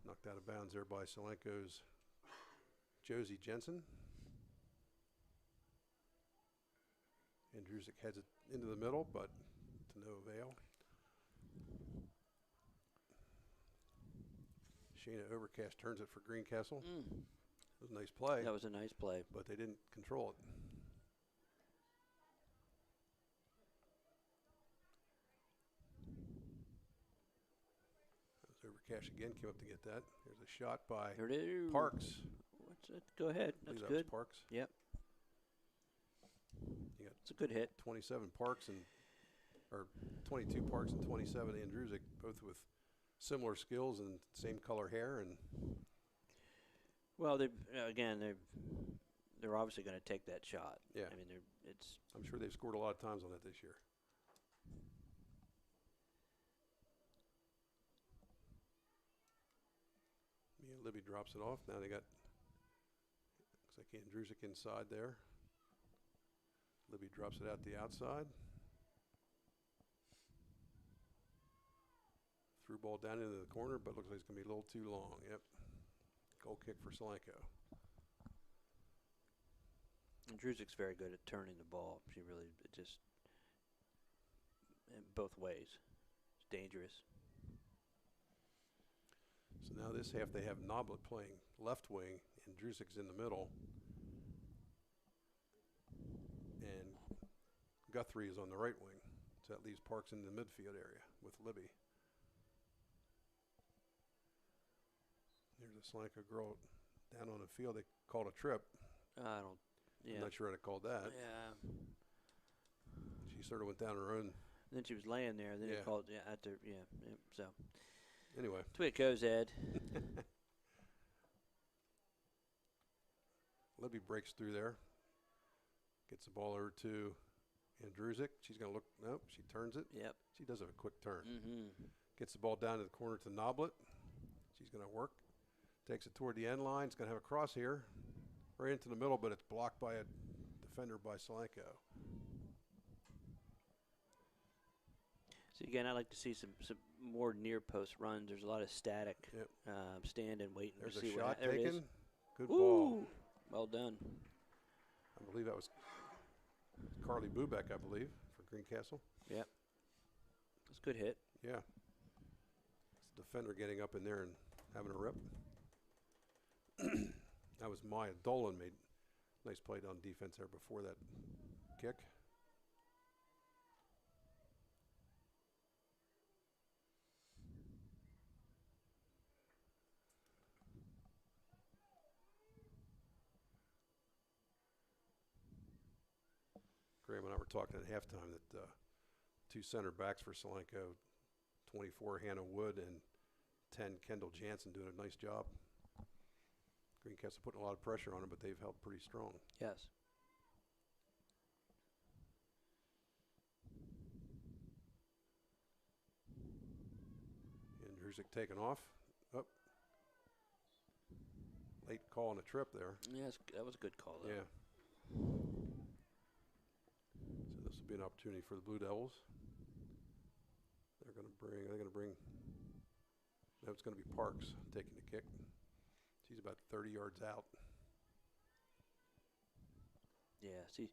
Knocked out of bounds there by Solanco's Josie Jensen. And Drusick heads it into the middle, but to no avail. Shayna Overcast turns it for Greencastle. It was a nice play. That was a nice play. But they didn't control it. Overcash again came up to get that. There's a shot by Parks. What's it? Go ahead. That's that good. Was Parks. Yep. You got it's a good hit. 27 Parks or 22 Parks and 27 Andrusick, both with similar skills and same color hair. And well, they're obviously going to take that shot. Yeah. I mean, I'm sure they've scored a lot of times on that this year. Libby drops it off. Now they got, looks like Andrusick inside there. Libby drops it out the outside. Threw ball down into the corner, but looks like it's going to be a little too long. Yep. Goal kick for Solanco. Andrusick's very good at turning the ball. She really just, in both ways. It's dangerous. So now this half they have Noblet playing left wing and Drusic's in the middle. And Guthrie is on the right wing. So that leaves Parks in the midfield area with Libby. There's a Solanco girl down on the field. They called a trip. I don't. Yeah. I'm not sure how to call that. Yeah. She sort of went down her own. And then she was laying there. Then Yeah. they called. Yeah. After. Yeah. So. Anyway. That's the way it goes, Ed. Libby breaks through there. Gets the ball over to Andrusic. She's going to look. Nope. She turns it. Yep. She does have a quick turn. Mm-hmm. Gets the ball down to the corner to Noblet. She's going to work. Takes it toward the end line. It's going to have a cross here. Right into the middle, but it's blocked by a defender by Solanco. So again, I like to see some more near post runs. There's a lot of static. Yep. Stand and wait. There's to a see shot there it is. taken. Good Ooh, ball. Well done. I believe that was Carly Bubeck, I believe, for Greencastle. Yep. That's a good hit. Yeah. It's the defender getting up in there and having a rip. That was Maya Dolan made nice play on defense there before that kick. Graham and I were talking at halftime that two center backs for Solanco, 24 Hannah Wood and 10 Kendall Jansen, doing a nice job. Greencastle putting a lot of pressure on them, but they've held pretty strong. Yes. And Drusic taking off. Up. Late call on a trip there. Yes, that was a good call, though. Yeah. So this will be an opportunity for the Blue Devils. They're going to bring, no, it's going to be Parks taking the kick. She's about 30 yards out. Yeah, see.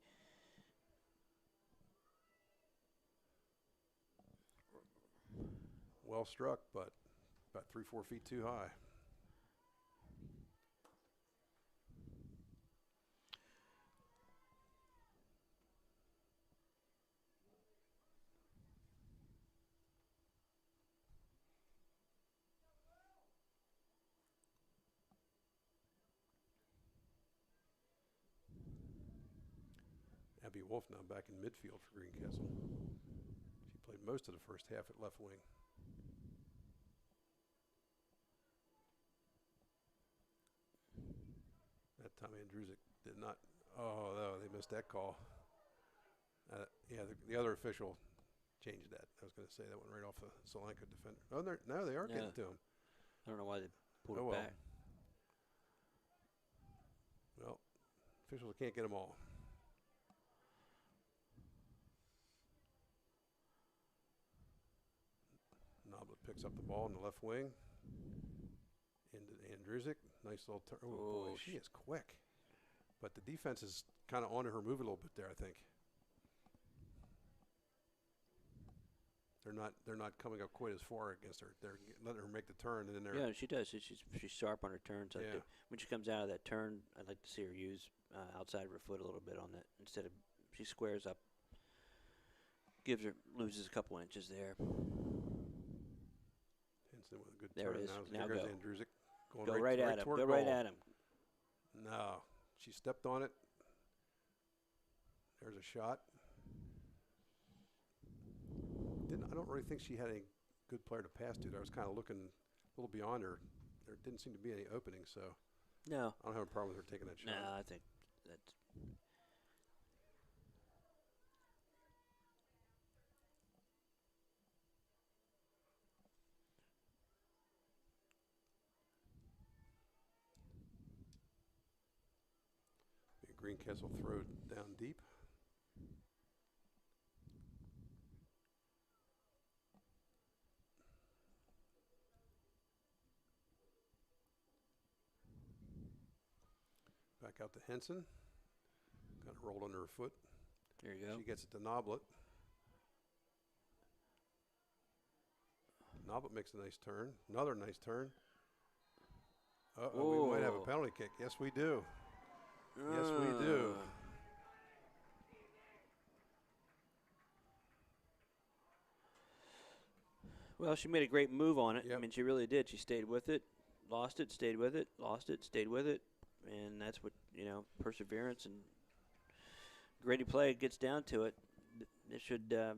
Well struck, but about 3-4 feet too high. Abby Wolf now back in midfield for Greencastle. She played most of the first half at left wing. That time Andrusic did not. Oh, no, they missed that call. Yeah, the other official changed that. I was going to say that went right off the Solanco defender. Oh, no, they are getting to him. I don't know why they pulled it well. back. Well, officials can't get them all. Noblet picks up the ball in the left wing. Into Andrusic. Nice little turn. Oh, boy, she is quick. But the defense is kind of on her move a little bit there, I think. They're not coming up quite as far against her. They're letting her make the turn, and then they're. Yeah, she does. She's sharp on her turns. Yeah. When she comes out of that turn, I'd like to see her use outside of her foot a little bit on that instead of she squares up, loses a couple inches there. Henson with a good There turn. it is. Now go. goes Andrusic. Go right at him. Go right at him. No, she stepped on it. There's a shot. I don't really think she had any good player to pass to. I was kind of looking a little beyond her. There didn't seem to be any opening, so no, I don't have a problem with her taking that shot. No, I think that's. Greencastle throw down deep. Back out to Henson. Kind of rolled under her foot. There you go. She gets it to Noblet. Noblet makes a nice turn. Another nice turn. We might have a penalty kick. Yes, we do. Yes, we do. Well, she made a great move on it. Yep. I mean, she really did. She stayed with it, lost it, stayed with it, lost it, stayed with it. And that's what, perseverance and gritty play gets down to it. It should So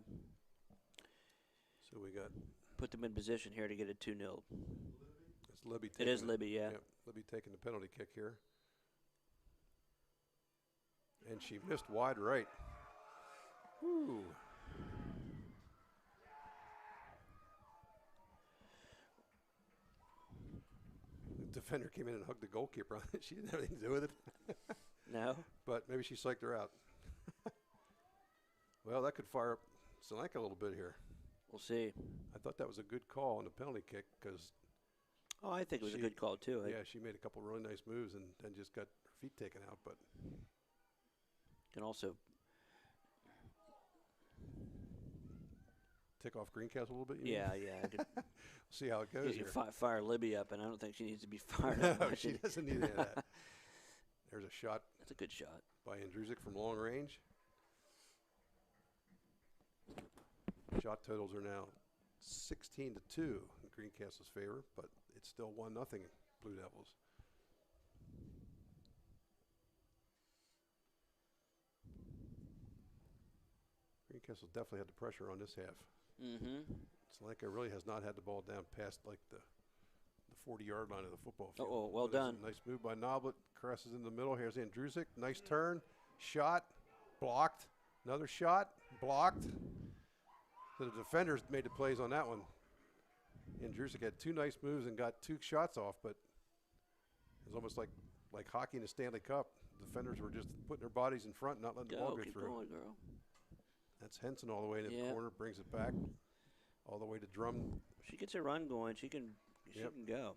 we got put them in position here to get a 2-0. It's Libby. It is Libby, yeah. Yep, Libby taking the penalty kick here. And she missed wide right. Woo. The defender came in and hugged the goalkeeper. She didn't have anything to do with it. No. But maybe she psyched her out. Well, that could fire up Solanco a little bit here. We'll see. I thought that was a good call on the penalty kick because. Oh, I think it was a good call too. Yeah, she made a couple really nice moves and then just got her feet taken out. But can also tick off Greencastle a little bit. Yeah. See how it goes you here. Fire Libby up, and I don't think she needs to be fired No, up. she doesn't need any of that. There's a shot. That's a good shot by Andrusic from long range. Shot totals are now 16-2 in Greencastle's favor, but it's still 1-0 Blue Devils. Greencastle definitely had the pressure on this half. Mm-hmm. Solanco really has not had the ball down past like the 40-yard line of the football field. Oh, well done. Nice move by Noblet. Crosses in the middle. Here's Andrusic. Nice turn. Shot. Blocked. Another shot. Blocked. So the defenders made the plays on that one. Andrusic had 2 nice moves and got 2 shots off, but it was almost like hockey in the Stanley Cup. The defenders were just putting their bodies in front and not letting the ball go keep through. going, girl. That's Henson all the way to the corner, brings it back all the way to Drum. She gets a run going. She can go.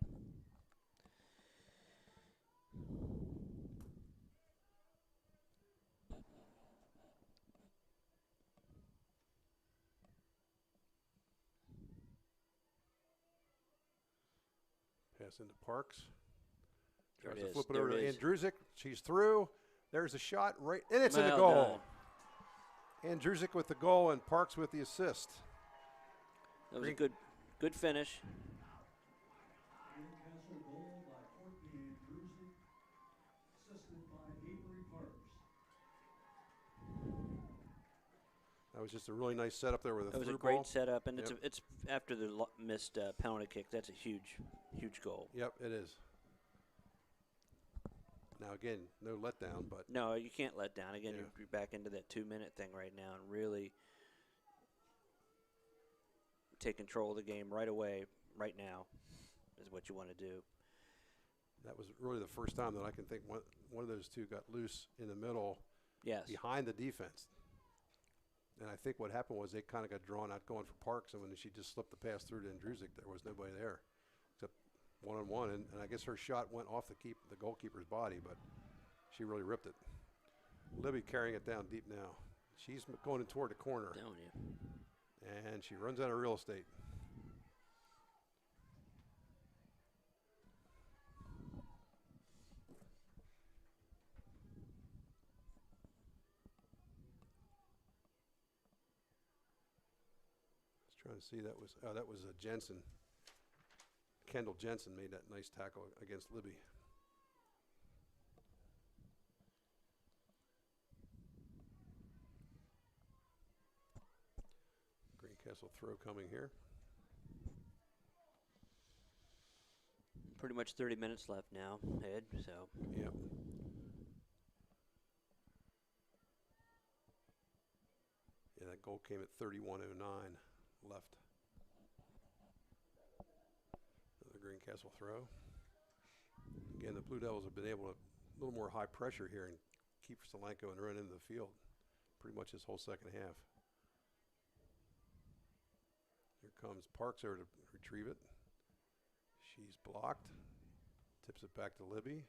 Pass into Parks. There Tries it to is. flip it There over to it is. Andrusic. She's through. There's a shot right, and it's in the Well goal. Andrusic with the goal and Parks with the assist. That was a good finish. Greencastle goal by Courtney Andrusic, assisted by Avery Parks. That was just a really nice setup there with a That was a through great ball. setup, and Yep. it's after the missed penalty kick. That's a huge goal. Yep, it is. Now again, no letdown, but No, you can't let down. Again, Yeah. you're back into that 2-minute thing right now, and really take control of the game right away, right now, is what you want to do. that was really the first time that I can think one of those two got loose in the middle, Yes. behind the defense. And I think what happened was they kind of got drawn out going for Parks, and when she just slipped the pass through to Andrusic, there was nobody there except one-on-one, and I guess her shot went off the goalkeeper's body, but she really ripped it. Libby carrying it down deep now. She's going toward the corner. Telling you. And she runs out of real estate. Trying to see, that was Jensen. Kendall Jensen made that nice tackle against Libby. Greencastle throw coming here. Pretty much 30 minutes left now, Ed, so. Yep. Yeah, that goal came at 31:09 left. Another Greencastle throw. Again, the Blue Devils have been able to a little more high pressure here and keep Solanco and run into the field pretty much this whole second half. Here comes Parks there to retrieve it. She's blocked. Tips it back to Libby.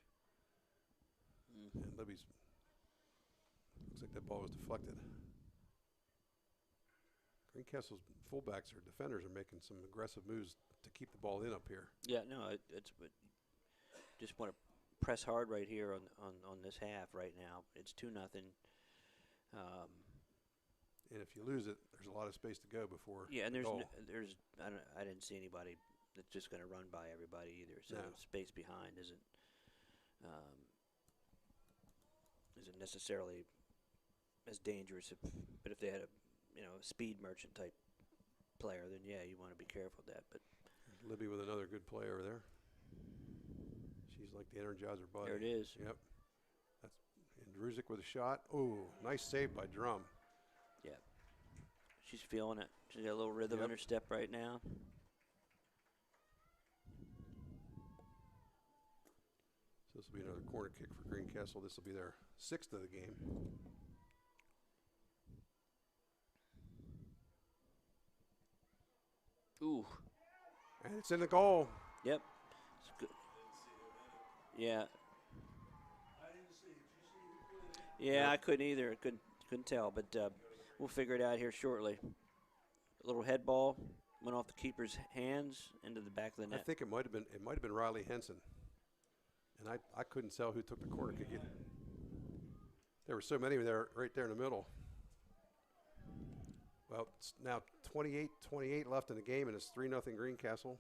And Libby's, looks like that ball was deflected. Greencastle's fullbacks or defenders are making some aggressive moves to keep the ball in up here. Yeah, no, it's just want to press hard right here on this half right now. It's 2-0. And if you lose it, there's a lot of space to go before. Yeah, and the there's goal. I didn't see anybody that's just going to run by everybody either. So No. the space behind isn't necessarily as dangerous. But if they had a speed merchant type player, then yeah, you want to be careful of that. But Libby with another good play over there. She's like the Energizer Bunny. there it is. Yep. That's Andrusic with a shot. Oh, nice save by Drum. Yeah, she's feeling it. She's got a little rhythm in her step right now. So this will be another corner kick for Greencastle. This will be their 6th of the game. Ooh. And it's in the goal. Yep. It's good. Yeah. Yeah, I couldn't either. Couldn't tell, but we'll figure it out here shortly. A little head ball went off the keeper's hands into the back of the net. I think it might have been Riley Henson. And I couldn't tell who took the corner kick. There were so many there, right there in the middle. Well, it's now 28 left in the game, and it's 3-0 Greencastle.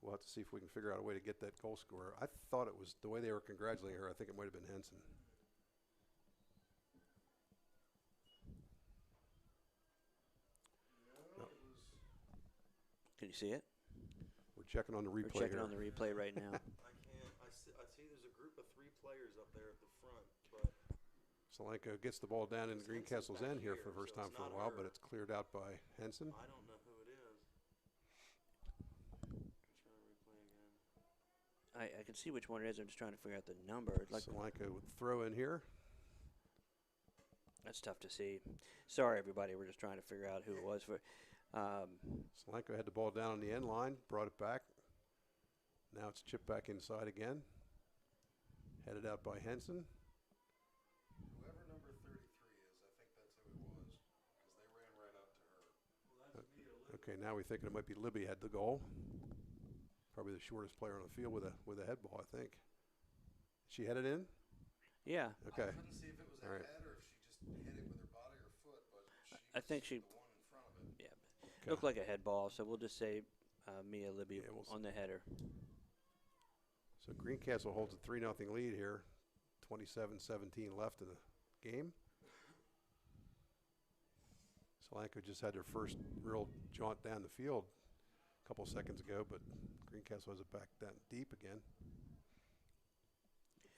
We'll have to see if we can figure out a way to get that goal scorer. I thought it was the way they were congratulating her. I think it might have been Henson. No. Can you see it? We're checking on the replay. We're checking here. on the replay right now. I can't. I see there's a group of 3 players up there at the front, but Solanco gets the ball down into Greencastle's end here for the first time for a while, but it's cleared out by Henson. I don't know who it is. Try to replay again. I can see which one it is. I'm just trying to figure out the number. Like Solanco would throw in here. That's tough to see. Sorry, everybody. We're just trying to figure out who it was. Solanco had the ball down on the end line, brought it back. Now it's chipped back inside again. Headed out by Henson. Whoever number 33 is, I think that's who it was, because they ran right up to her. Okay, now we're thinking it might be Libby had the goal. Probably the shortest player on the field with a head ball, I think. She headed in? Yeah. Okay. I couldn't see if it was a All right. head or if she just hit it with her body or foot, but I think she. the one in front of it. Yeah. It looked like a head ball, so we'll just say Mia Libby on the header. So Greencastle holds a 3-0 lead here. 27-17 left in the game. Solanco just had their first real jaunt down the field a couple seconds ago, but Greencastle has it back down deep again.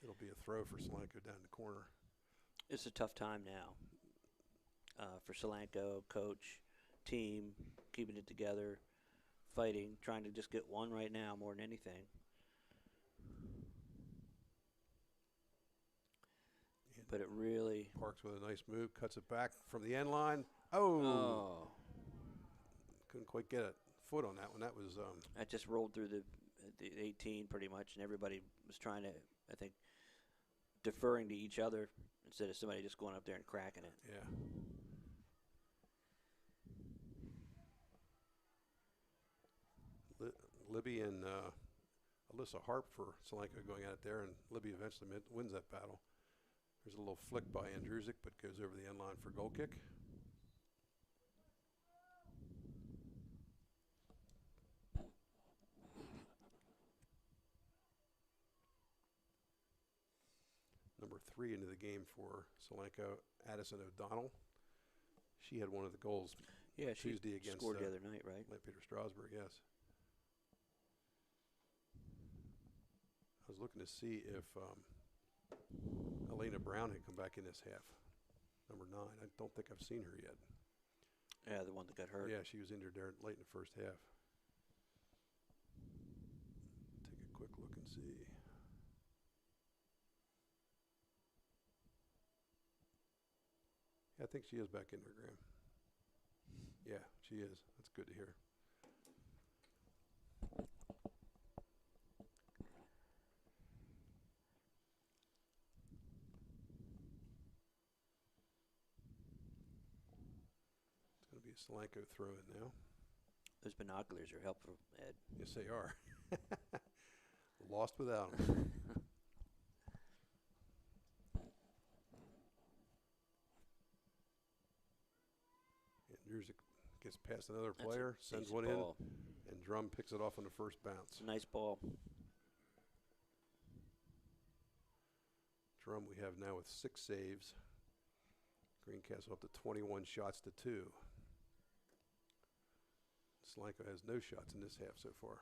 It'll be a throw for Solanco down the corner. It's a tough time now for Solanco, coach, team, keeping it together, fighting, trying to just get one right now more than anything. But it really... Parks with a nice move, cuts it back from the end line. Oh. Couldn't quite get a foot on that one. That was... That just rolled through the 18 pretty much, and everybody was trying to, I think, deferring to each other instead of somebody just going up there and cracking it. Yeah. Libby and Alyssa Harp for Solanco going at it there, and Libby eventually wins that battle. There's a little flick by Andrusic, but goes over the end line for goal kick. Number 3 into the game for Solanco, Addison O'Donnell. She had one of the goals Tuesday against scored the other night, right? Peter Strasburg, yes. I was looking to see if Elena Brown had come back in this half. Number 9. I don't think I've seen her yet. Yeah, the one that got hurt. Yeah, she was injured there late in the first half. Take a quick look and see. Yeah, I think she is back in there, Graham. Yeah, she is. That's good to hear. It's going to be a Solanco throw in now. Those binoculars are helpful, Ed. Yes, they are. Lost without him. Andrews gets past another player, sends one ball. in, and Drum picks it off on the first bounce. Nice ball. Drum we have now with 6 saves. Greencastle up to 21 shots to 2. Solanco has no shots in this half so far.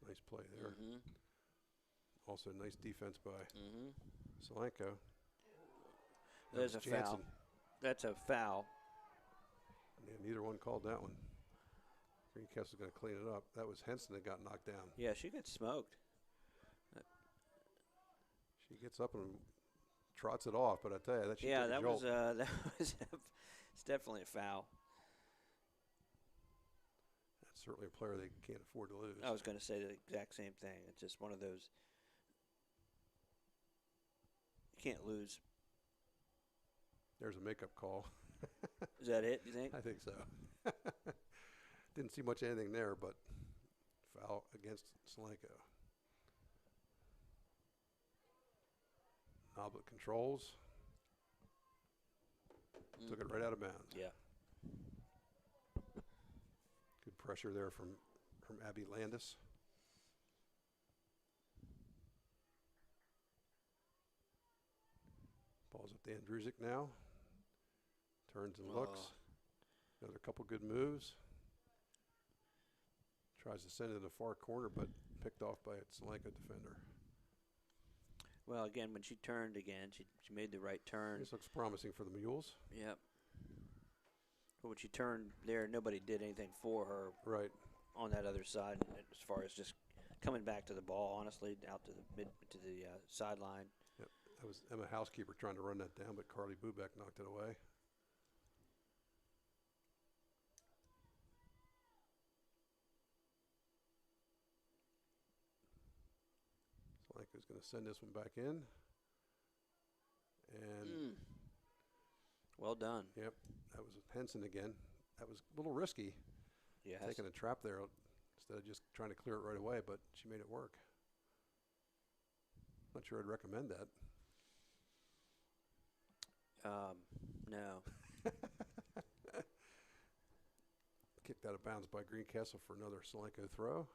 Nice play there. Also nice defense by Solanco. There's a foul. That's a foul. Yeah, neither one called that one. Greencastle's going to clean it up. That was Henson that got knocked down. Yeah, she got smoked. She gets up and trots it off, but I tell you, that she took a that jolt. was it's definitely a foul. That's certainly a player they can't afford to lose. I was going to say the exact same thing. It's just one of those you can't lose. There's a makeup call. Is that it, you think? I think so. Didn't see much anything there, but foul against Solanco. Noblet controls. Took it right out of bounds. Yeah. Good pressure there from Abby Landis. Ball's up to Andrusic now. Turns and looks. Another couple good moves. Tries to send it in the far corner, but picked off by a Solanco defender. Well, again, when she turned again, she made the right turn. This looks promising for the Mules. Yep. But when she turned there, nobody did anything for her. Right. On that other side, as far as just coming back to the ball, honestly, out to the sideline. Yep. That was Emma Housekeeper trying to run that down, but Carly Bubeck knocked it away. Solanco's going to send this one back in. And well done. Yep, that was Henson again. That was a little risky. Yes. Taking a trap there instead of just trying to clear it right away, but she made it work. Not sure I'd recommend that. No. Kicked out of bounds by Greencastle for another Solanco throw.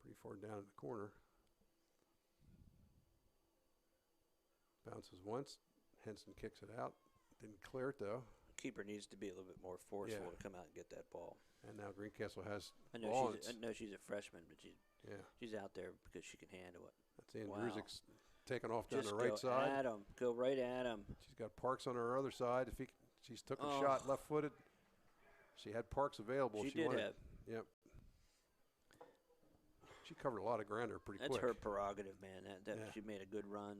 Pretty far down in the corner. Bounces once. Henson kicks it out. Didn't clear it though. Keeper needs to be a little bit more forceful to come out and get that ball. And now Greencastle has I ball. know she's a freshman, but she's out there because she can handle it. That's Andrusic's taking off down Just the right side. At him. Go right at him. She's got Parks on her other side. She's took a shot left-footed. She had Parks available. She did wanted, have. Yep. She covered a lot of ground there pretty quick. That's her prerogative, man. She made a good run.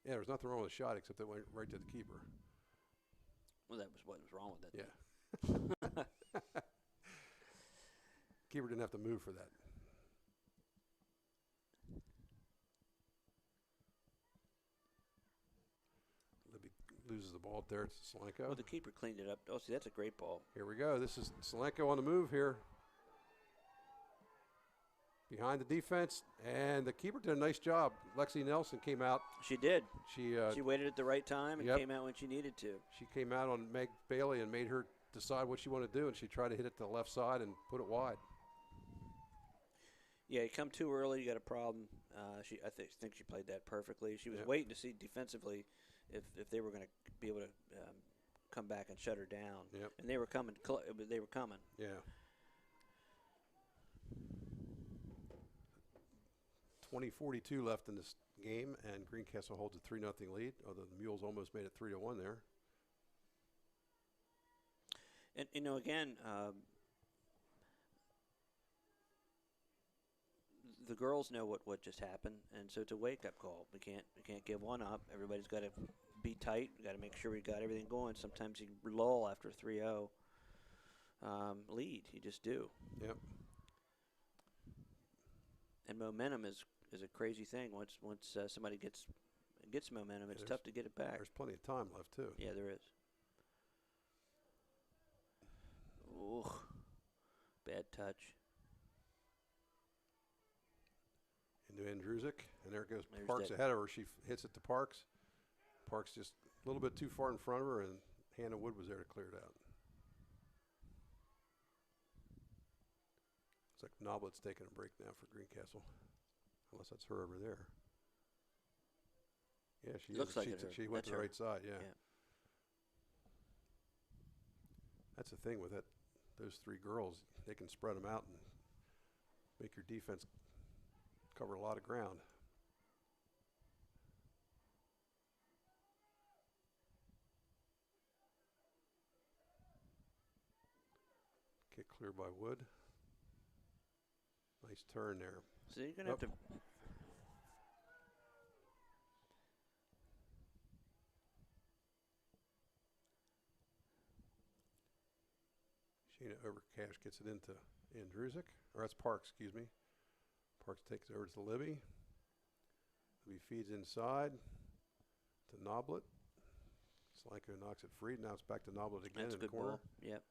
Yeah, there was nothing wrong with the shot except it went right to the keeper. Well, that was what was wrong with it. Yeah. Keeper didn't have to move for that. Libby loses the ball up there. It's Solanco. Well, the keeper cleaned it up. Oh, see, that's a great ball. Here we go. This is Solanco on the move here. Behind the defense, and the keeper did a nice job. Lexi Nelson came out. She did. She waited at the right time and came out when she needed to. She came out on Meg Bailey and made her decide what she wanted to do, and she tried to hit it to the left side and put it wide. Yeah, you come too early, you got a problem. I think she played that perfectly. She was waiting to see defensively if they were going to be able to come back and shut her down. Yep. And they were coming. They were coming. Yeah. 20:42 left in this game, and Greencastle holds a 3-0 lead, although the Mules almost made it 3-1 there. And again, the girls know what just happened, and so it's a wake-up call. We can't give one up. Everybody's got to be tight. We got to make sure we got everything going. Sometimes you lull after a 3-0 lead. You just do. Yep. And momentum is a crazy thing. Once somebody gets momentum, it's tough to get it back. There's plenty of time left too. Yeah, there is. Ooh, bad touch. Into Andrusic, and there goes There's Parks that- ahead of her. She hits it to Parks. Parks just a little bit too far in front of her, and Hannah Wood was there to clear it out. It's like Noblet's taking a break now for Greencastle, unless that's her over there. Yeah, she Looks is. like she, it's her. she went That's to the her. right side. Yeah. Yeah. That's the thing with that. Those three girls, they can spread them out and make your defense cover a lot of ground. Kick clear by Wood. Nice turn there. So you're going to have to. Sheena Overcash gets it into Andrusic. Or that's Parks, excuse me. Parks takes it over to Libby. Libby feeds inside to Noblet. Solanco knocks it free. Now it's back to Noblet again That's a in the good corner. ball. Yep.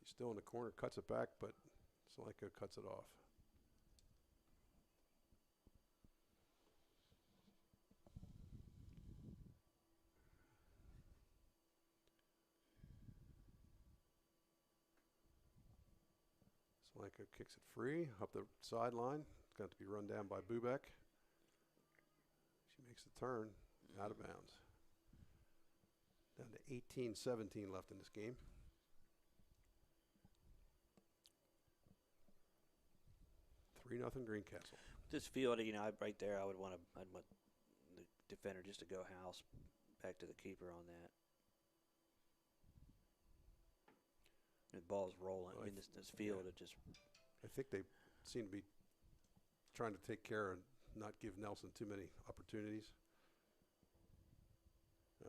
She's still in the corner, cuts it back, but Solanco cuts it off. Solanco kicks it free up the sideline. It's got to be run down by Bubek. She makes the turn out of bounds. Down to 18-17 left in this game. Three nothing Greencastle. This field, right there, I'd want the defender just to go house back to the keeper on that. The ball's rolling. I mean, this field, it just. I think they seem to be trying to take care and not give Nelson too many opportunities.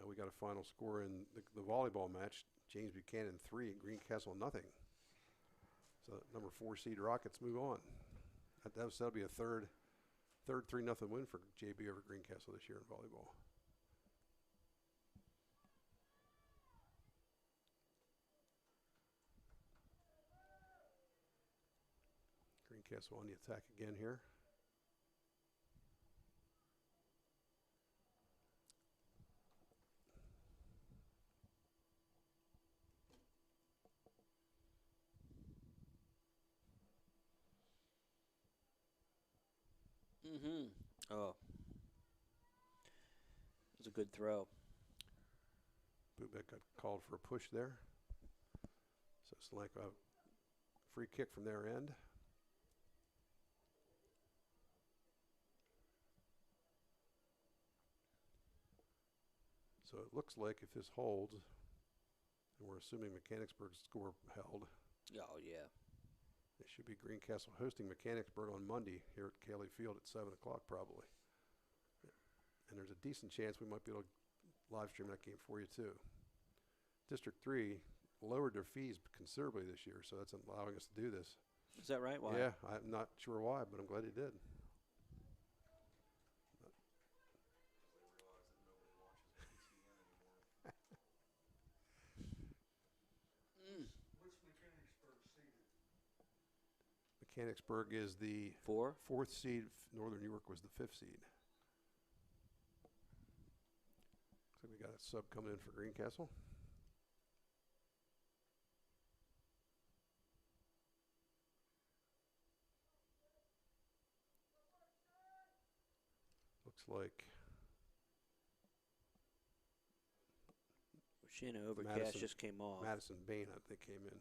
We got a final score in the volleyball match. James Buchanan 3 and Greencastle nothing. So number 4 seed Rockets move on. That'll be a third 3-0 win for JB over Greencastle this year in volleyball. Greencastle on the attack again here. Oh. It was a good throw. Bubek got called for a push there. So Solanco, free kick from their end. So it looks like if this holds, and we're assuming Mechanicsburg's score held. Oh, yeah. It should be Greencastle hosting Mechanicsburg on Monday here at Cayley Field at 7 o'clock probably. And there's a decent chance we might be able to live stream that game for you too. District 3 lowered their fees considerably this year, so that's allowing us to do this. Is that right? Why? Yeah, I'm not sure why, but I'm glad he did. What's Mechanicsburg seated? Mechanicsburg is the fourth seed. Northern York was the 5th seed. So we got a sub coming in for Greencastle. Looks like Shanna Overcast just came off. Madison Bain, I think, came in.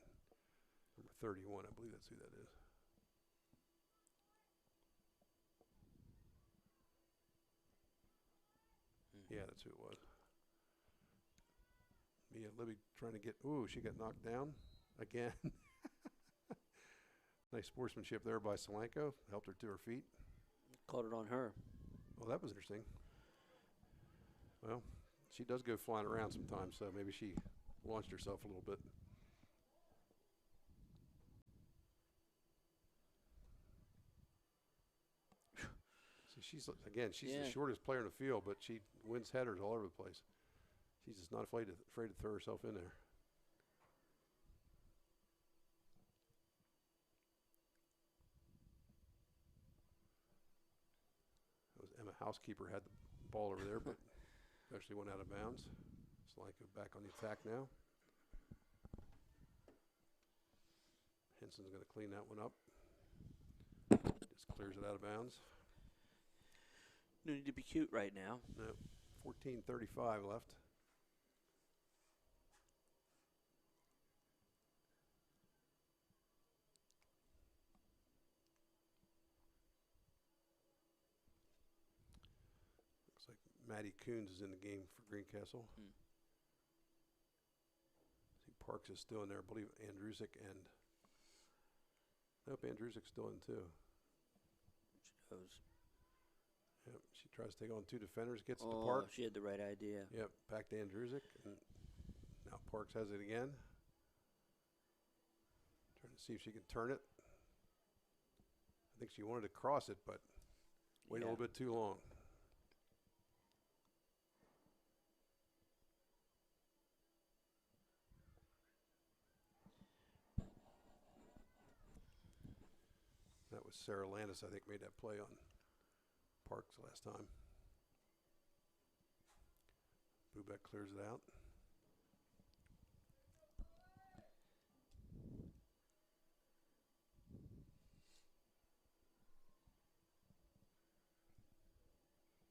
Number 31, I believe that's who that is. Yeah, that's who it was. Mia Libby trying to get, ooh, she got knocked down again. Nice sportsmanship there by Solanco. Helped her to her feet. Caught it on her. Well, that was interesting. Well, she does go flying around sometimes, so maybe she launched herself a little bit. See, she's the shortest player in the field, but she wins headers all over the place. She's just not afraid to throw herself in there. That was Emma Housekeeper had the ball over there, but eventually went out of bounds. Solanco back on the attack now. Henson's going to clean that one up. Just clears it out of bounds. No need to be cute right now. No, 14:35 left. Looks like Maddie Coons is in the game for Greencastle. See, Parks is still in there. I believe Andrusic and nope, Andrusic's still in too. She goes. Yep, she tries to take on two defenders, gets it to Oh, Parks. she had the right idea. Yep, back to Andrusic, and now Parks has it again. Trying to see if she can turn it. I think she wanted to cross it, but waited a little bit too long. That was Sarah Landis, I think, made that play on Parks last time. Bubeck clears it out.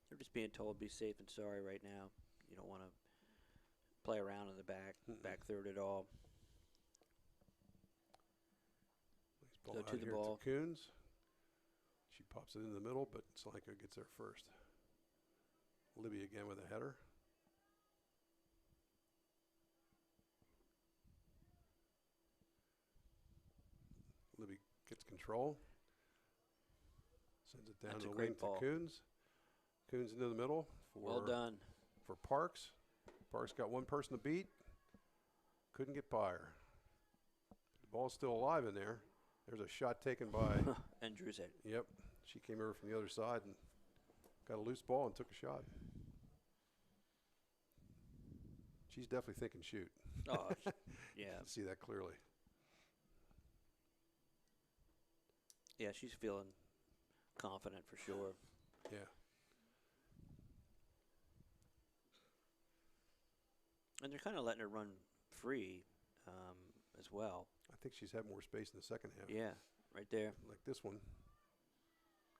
They're just being told be safe and sorry right now. You don't want to play around in the back third at all. Ball Go out to the here ball. to Coons. She pops it in the middle, but Solanco gets there first. Libby again with a header. Libby gets control. Sends it down That's the a wing great ball. to Coons. Coons into the middle. Well done. For Parks. Parks got one person to beat. Couldn't get by her. The ball's still alive in there. There's a shot taken by Andrusic. Yep. She came over from the other side and got a loose ball and took a shot. She's definitely thinking shoot. Oh, yeah. You can see that clearly. Yeah, she's feeling confident for sure. Yeah. And they're kind of letting her run free as well. I think she's had more space in the second half. Yeah, right there. Like this one.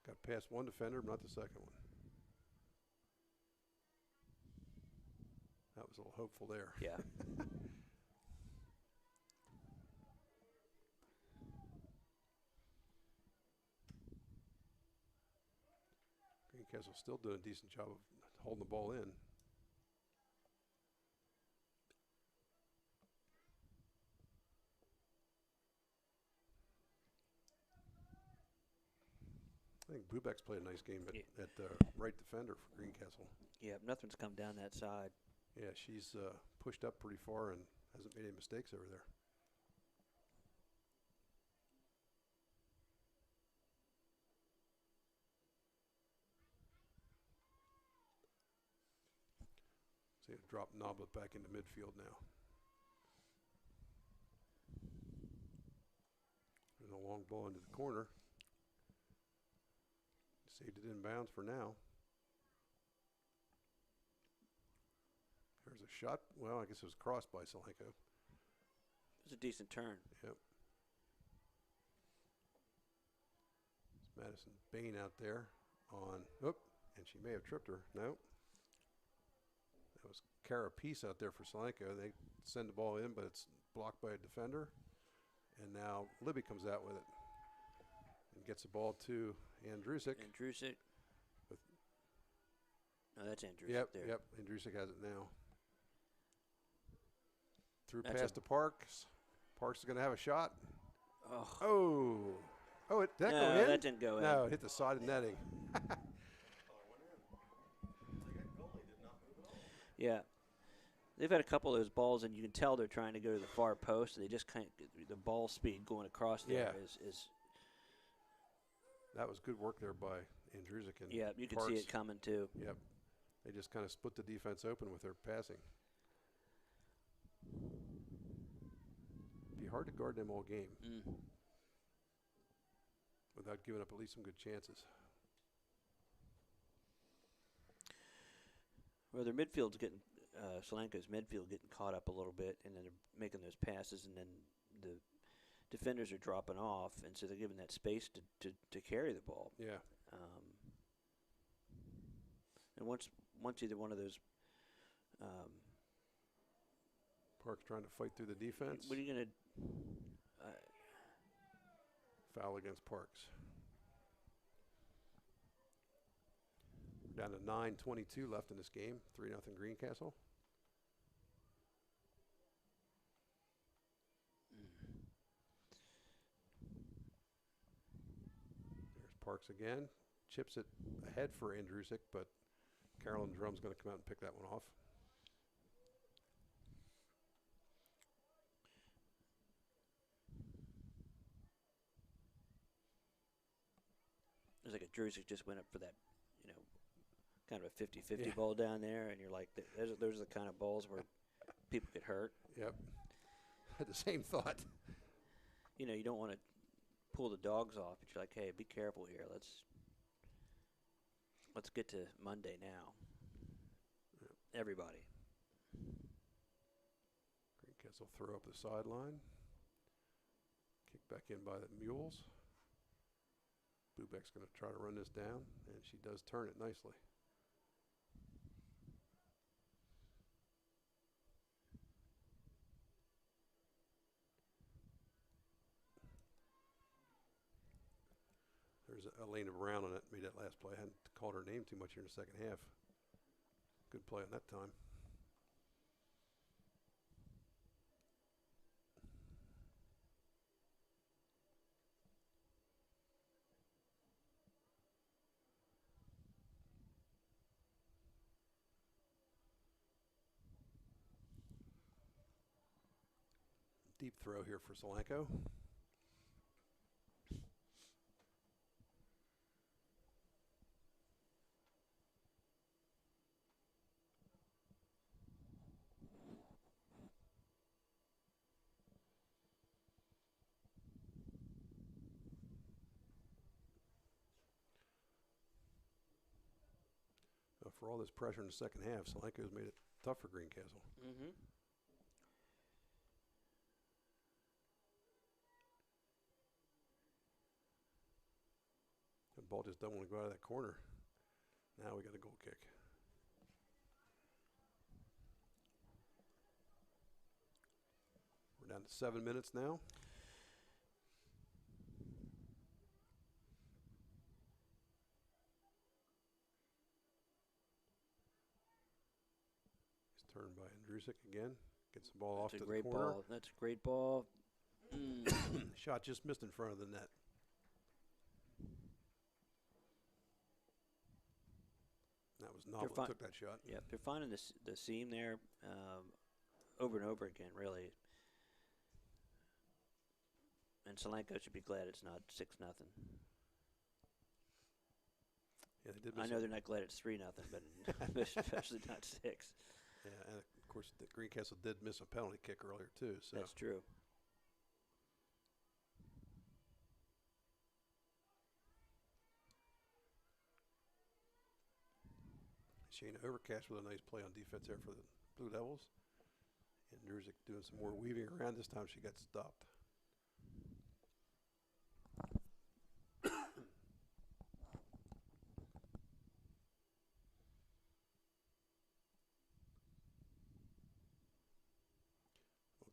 Got past one defender, but not the second one. That was a little hopeful there. Yeah. Greencastle still doing a decent job of holding the ball in. I think Bubeck's played a nice game at right defender for Greencastle. Yeah, nothing's come down that side. Yeah, she's pushed up pretty far and hasn't made any mistakes over there. So you drop Noblet back into midfield now. There's a long ball into the corner. Saved it in bounds for now. There's a shot. Well, I guess it was crossed by Solanco. It was a decent turn. Yep. It's Madison Bain out there on, and she may have tripped her. No. That was Kara Peace out there for Solanco. They send the ball in, but it's blocked by a defender. And now Libby comes out with it and gets the ball to Andrusic. Andrusic. No, that's Andrusic Yep, there. yep. Andrusic has it now. Through That's pass to Parks. Parks is going to have a shot. Oh. Oh, did that go No, in? that didn't go in. No, it hit the side of netting. Yeah. They've had a couple of those balls, and you can tell they're trying to go to the far post. They just can't get the ball speed going across there is That was good work there by Andrusic and yeah, you can Parks. see it coming too. Yep. They just kind of split the defense open with their passing. Be hard to guard them all game Mm. without giving up at least some good chances. Well, their midfield's getting Solanco's midfield getting caught up a little bit, and then they're making those passes, and then the defenders are dropping off, and so they're giving that space to carry the ball. Yeah. And once either one of those, Park's trying to fight through the defense. what are you gonna? Foul against Parks. Down to 9:22 left in this game. 3-0 Greencastle. There's Parks again. Chips it ahead for Andrusic, but Carolyn Drum's going to come out and pick that one off. It's like a Drusic just went up for that, kind of a 50-50 ball down there, and you're like, those are the kind of balls where people get hurt. Yep. Had the same thought. You don't want to pull the dogs off, but you're like, hey, be careful here. Let's get to Monday now. Yep. Everybody. Greencastle throw up the sideline. Kick back in by the Mules. Bubeck's going to try to run this down, and she does turn it nicely. There's Elena Brown on it, made that last play. I hadn't called her name too much here in the second half. Good play on that time. Deep throw here for Solanco. For all this pressure in the second half, Solanco's made it tough for Greencastle. Mm-hmm. The ball just don't want to go out of that corner. Now we got a goal kick. We're down to 7 minutes now. It's turned by Andrusic again. Gets the ball off to the corner. That's a great ball. That's a great ball. Shot just missed in front of the net. That was Novel that took that shot. Yep, they're finding the seam there over and over again, really. And Solanco should be glad it's not 6-0. Yeah, they did. I know they're not glad it's 3-0, but especially not 6. Yeah, and of course the Greencastle did miss a penalty kick earlier too. So that's true. Shayna Overcash with a nice play on defense there for the Blue Devils. And Drusic doing some more weaving around. This time she got stopped.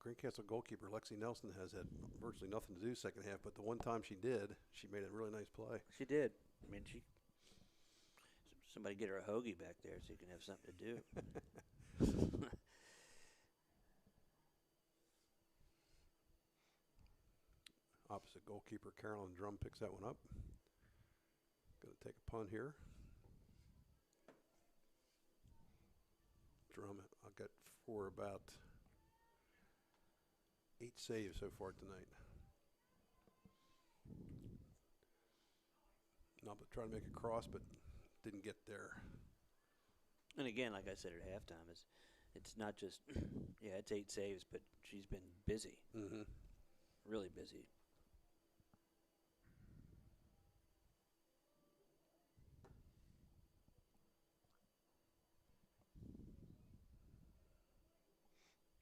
Greencastle goalkeeper Lexi Nelson has had virtually nothing to do second half, but the one time she did, she made a really nice play. She did. I mean, somebody get her a hoagie back there so you can have something to do. Opposite goalkeeper Carolyn Drum picks that one up. Going to take a punt here. Drum, I'll get for about 8 saves so far tonight. No, but trying to make a cross, but didn't get there. And again, like I said at halftime, is it's not just yeah, it's 8 saves, but she's been busy, really busy.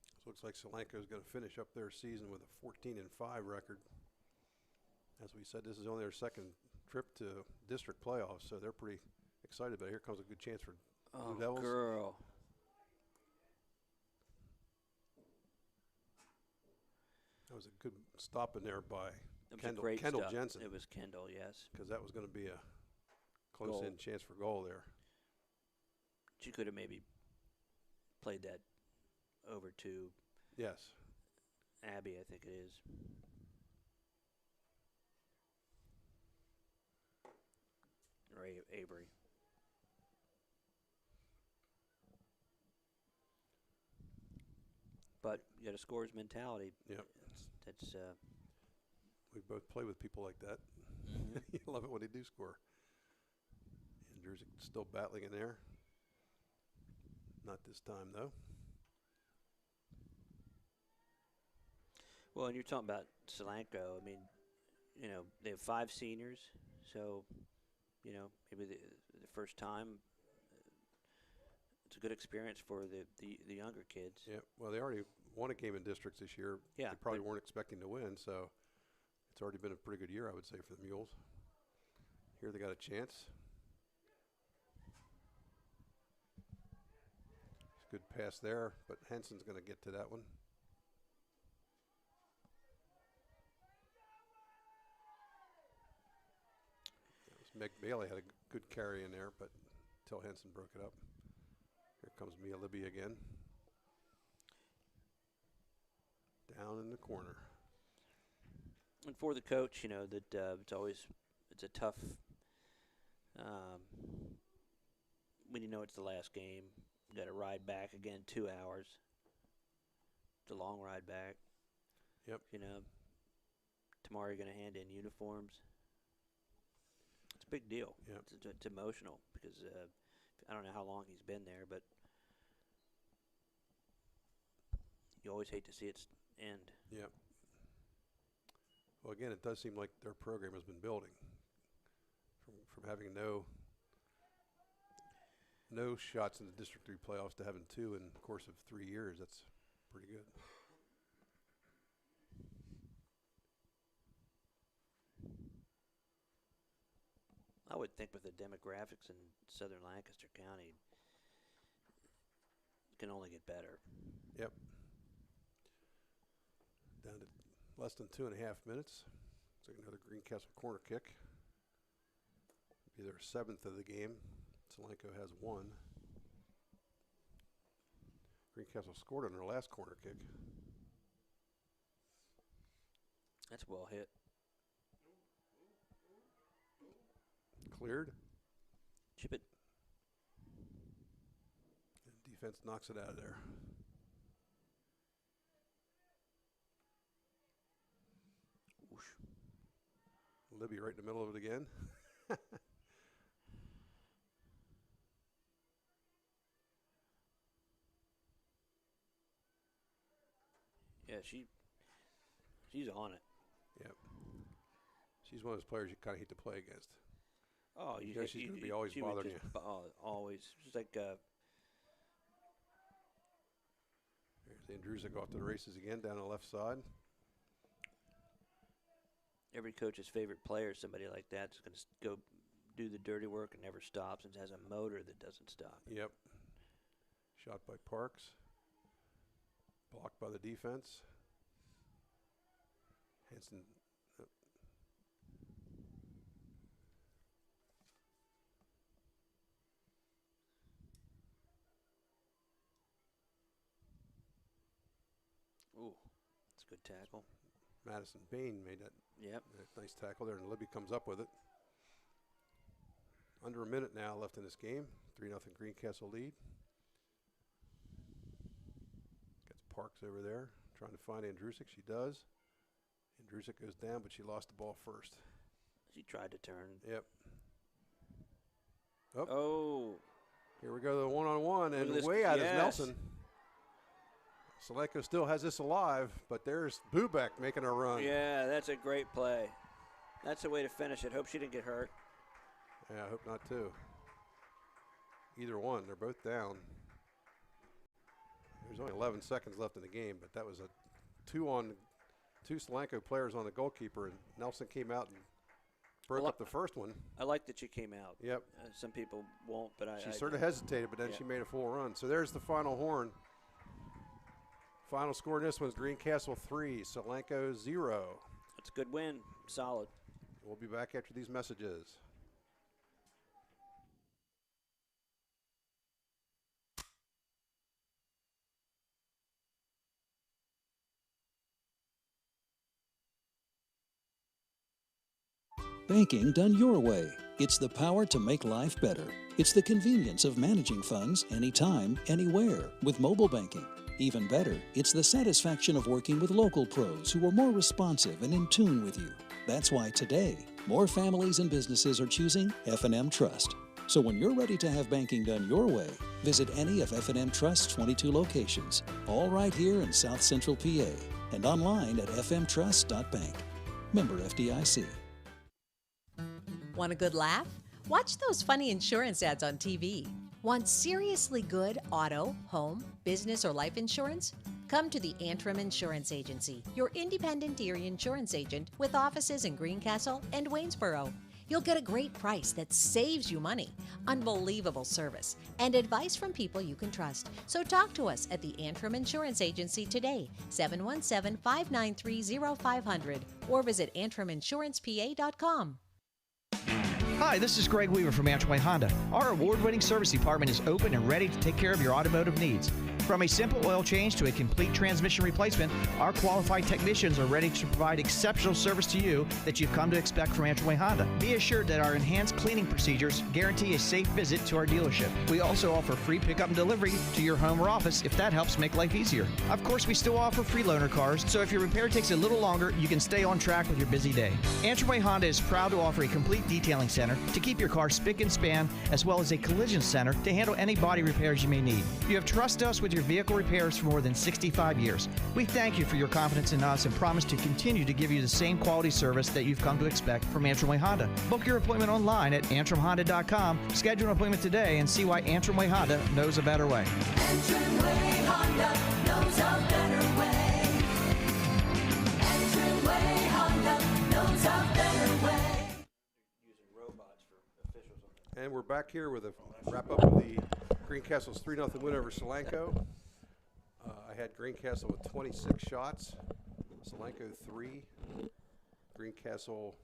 So it looks like Solanco is going to finish up their season with a 14-5 record. As we said, this is only their second trip to district playoffs, so they're pretty excited. But here comes a good chance for Blue Devils. Girl. That was a good stop in there by It was Kendall, a great Kendall stop. Jensen. It was Kendall, yes. Because that was going to be a close-in chance for goal there. She could have maybe played that over to Yes. Abby, I think it is. Or Avery. But you got a scorer's mentality. Yep. That's We both play with people like that. You love it when they do score. Andrews still battling in there. Not this time, though. well, and you're talking about Solanco. I mean, they have 5 seniors, so maybe the first time. It's a good experience for the younger kids. Yeah. Well, they already won a game in districts this year. Yeah, They probably weren't expecting to win, so it's already been a pretty good year, I would say, for the Mules. Here they got a chance. Good pass there, but Henson's going to get to that one. Meg Bailey had a good carry in there, but until Henson broke it up. Here comes Mia Libby again. Down in the corner. And for the coach, that it's a tough. When it's the last game, you got to ride back again 2 hours. It's a long ride back. Yep. Tomorrow you're going to hand in uniforms. It's a big deal. Yep. It's emotional because I don't know how long he's been there, but you always hate to see it end. Yep. Well, again, it does seem like their program has been building from having no shots in the District 3 playoffs to having 2 in the course of 3 years. That's pretty good. I would think with the demographics in southern Lancaster County, it can only get better. Yep. Down to less than 2.5 minutes. It's like another Greencastle corner kick. Be their 7th of the game. Solanco has 1. Greencastle scored on their last corner kick. That's well hit. Cleared. Chip it. And defense knocks it out of there. Whoosh. Libby right in the middle of it again. Yeah, she's on it. Yep. She's one of those players you kind of hate to play against. Oh, she's going to be always bothering you. Always. She's like. There's Andrewsick off to the races again down the left side. Every coach's favorite player is somebody like that that's going to go do the dirty work and never stops and has a motor that doesn't stop. Yep. Shot by Parks. Blocked by the defense. Henson. Ooh, that's a good tackle. Madison Bain made that, Yep. that nice tackle there, and Libby comes up with it. Under a minute now left in this game. 3-0 Greencastle lead. Gets Parks over there, trying to find Andrewsick. She does. Andrewsick goes down, but she lost the ball first. She tried to turn. Yep. Oh. Here we go, the one-on-one, Look at and this- way out is yes. Nelson. Solanco still has this alive, but there's Bubek making a run. Yeah, that's a great play. That's the way to finish it. Hope she didn't get hurt. Yeah, I hope not too. Either one, they're both down. There's only 11 seconds left in the game, but that was a two Solanco players on the goalkeeper, and Nelson came out and broke up the first one. I like that she came out. Yep. Some people won't, but She sort of hesitated, but then she made a full run. So there's the final horn. Final score in this one's Greencastle 3, Solanco 0. It's a good win. Solid. We'll be back after these messages. Banking done your way. It's the power to make life better. It's the convenience of managing funds anytime, anywhere with mobile banking. Even better, it's the satisfaction of working with local pros who are more responsive and in tune with you. That's why today, more families and businesses are choosing F&M Trust. So when you're ready to have banking done your way, visit any of F&M Trust's 22 locations, all right here in South Central PA, and online at fmtrust.bank. Member FDIC. Want a good laugh? Watch those funny insurance ads on TV. Want seriously good auto, home, business, or life insurance? Come to the Antrim Insurance Agency, your independent Erie insurance agent with offices in Greencastle and Waynesboro. You'll get a great price that saves you money, unbelievable service, and advice from people you can trust. So talk to us at the Antrim Insurance Agency today, 717-593-0500, or visit antriminsurancepa.com. Hi, this is Greg Weaver from Antrim Honda. Our award-winning service department is open and ready to take care of your automotive needs. From a simple oil change to a complete transmission replacement, our qualified technicians are ready to provide exceptional service to you that you've come to expect from Antrim Honda. Be assured that our enhanced cleaning procedures guarantee a safe visit to our dealership. We also offer free pickup and delivery to your home or office if that helps make life easier. Of course, we still offer free loaner cars, so if your repair takes a little longer, you can stay on track with your busy day. Antrim Honda is proud to offer a complete detailing center to keep your car spick and span, as well as a collision center to handle any body repairs you may need. You have trusted us with your vehicle repairs for more than 65 years. We thank you for your confidence in us and promise to continue to give you the same quality service that you've come to expect from Antrim Honda. Book your appointment online at antrimhonda.com. Schedule an appointment today and see why Antrim Honda knows a better way. Antrim Honda knows a better way. Antrim Honda knows a better way. And we're back here with a wrap-up of the Greencastle's 3-0 win over Solanco. I had Greencastle with 26 shots, Solanco 3, Greencastle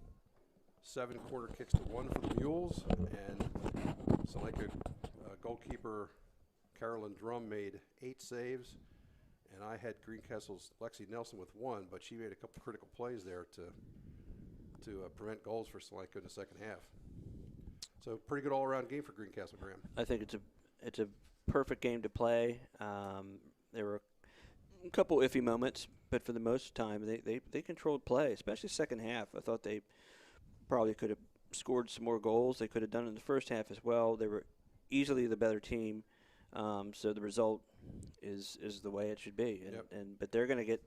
7 corner kicks to 1 for the Mules, and Solanco goalkeeper Carolyn Drum made 8 saves, and I had Greencastle's Lexi Nelson with 1, but she made a couple critical plays there to prevent goals for Solanco in the second half. So pretty good all-around game for Greencastle, Graham. I think it's a perfect game to play. There were a couple iffy moments, but for the most time they controlled play, especially second half. I thought they probably could have scored some more goals. They could have done it in the first half as well. They were easily the better team, so the result is the way it should be. But they're going to get,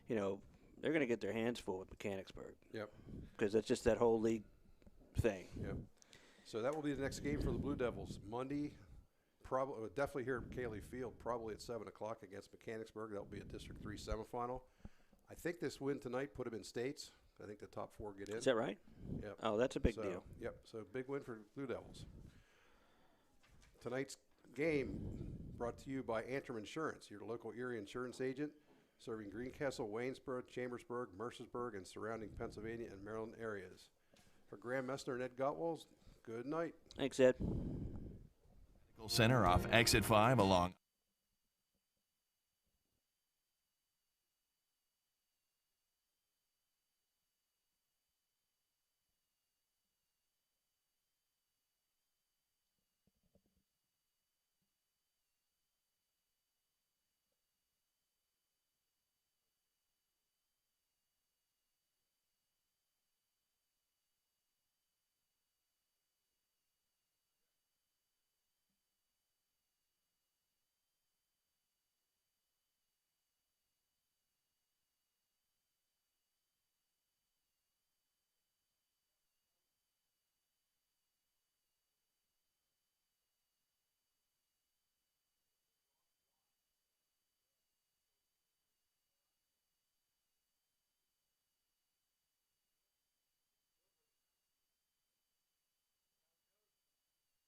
they're going to get their hands full with Mechanicsburg. Yep. Because it's just that whole league thing. Yep. So that will be the next game for the Blue Devils. Monday, definitely here at Cayley Field, probably at 7 o'clock against Mechanicsburg. That will be a District 3 semifinal. I think this win tonight put them in states. I think the top 4 get in. Is that right? Yep. Oh, that's a big deal. Yep, so big win for Blue Devils. Tonight's game brought to you by Antrim Insurance, your local Erie insurance agent, serving Greencastle, Waynesboro, Chambersburg, Mercersburg, and surrounding Pennsylvania and Maryland areas. For Graham Messner and Ed Gottwals, good night. Thanks, Ed. Center off Exit 5 along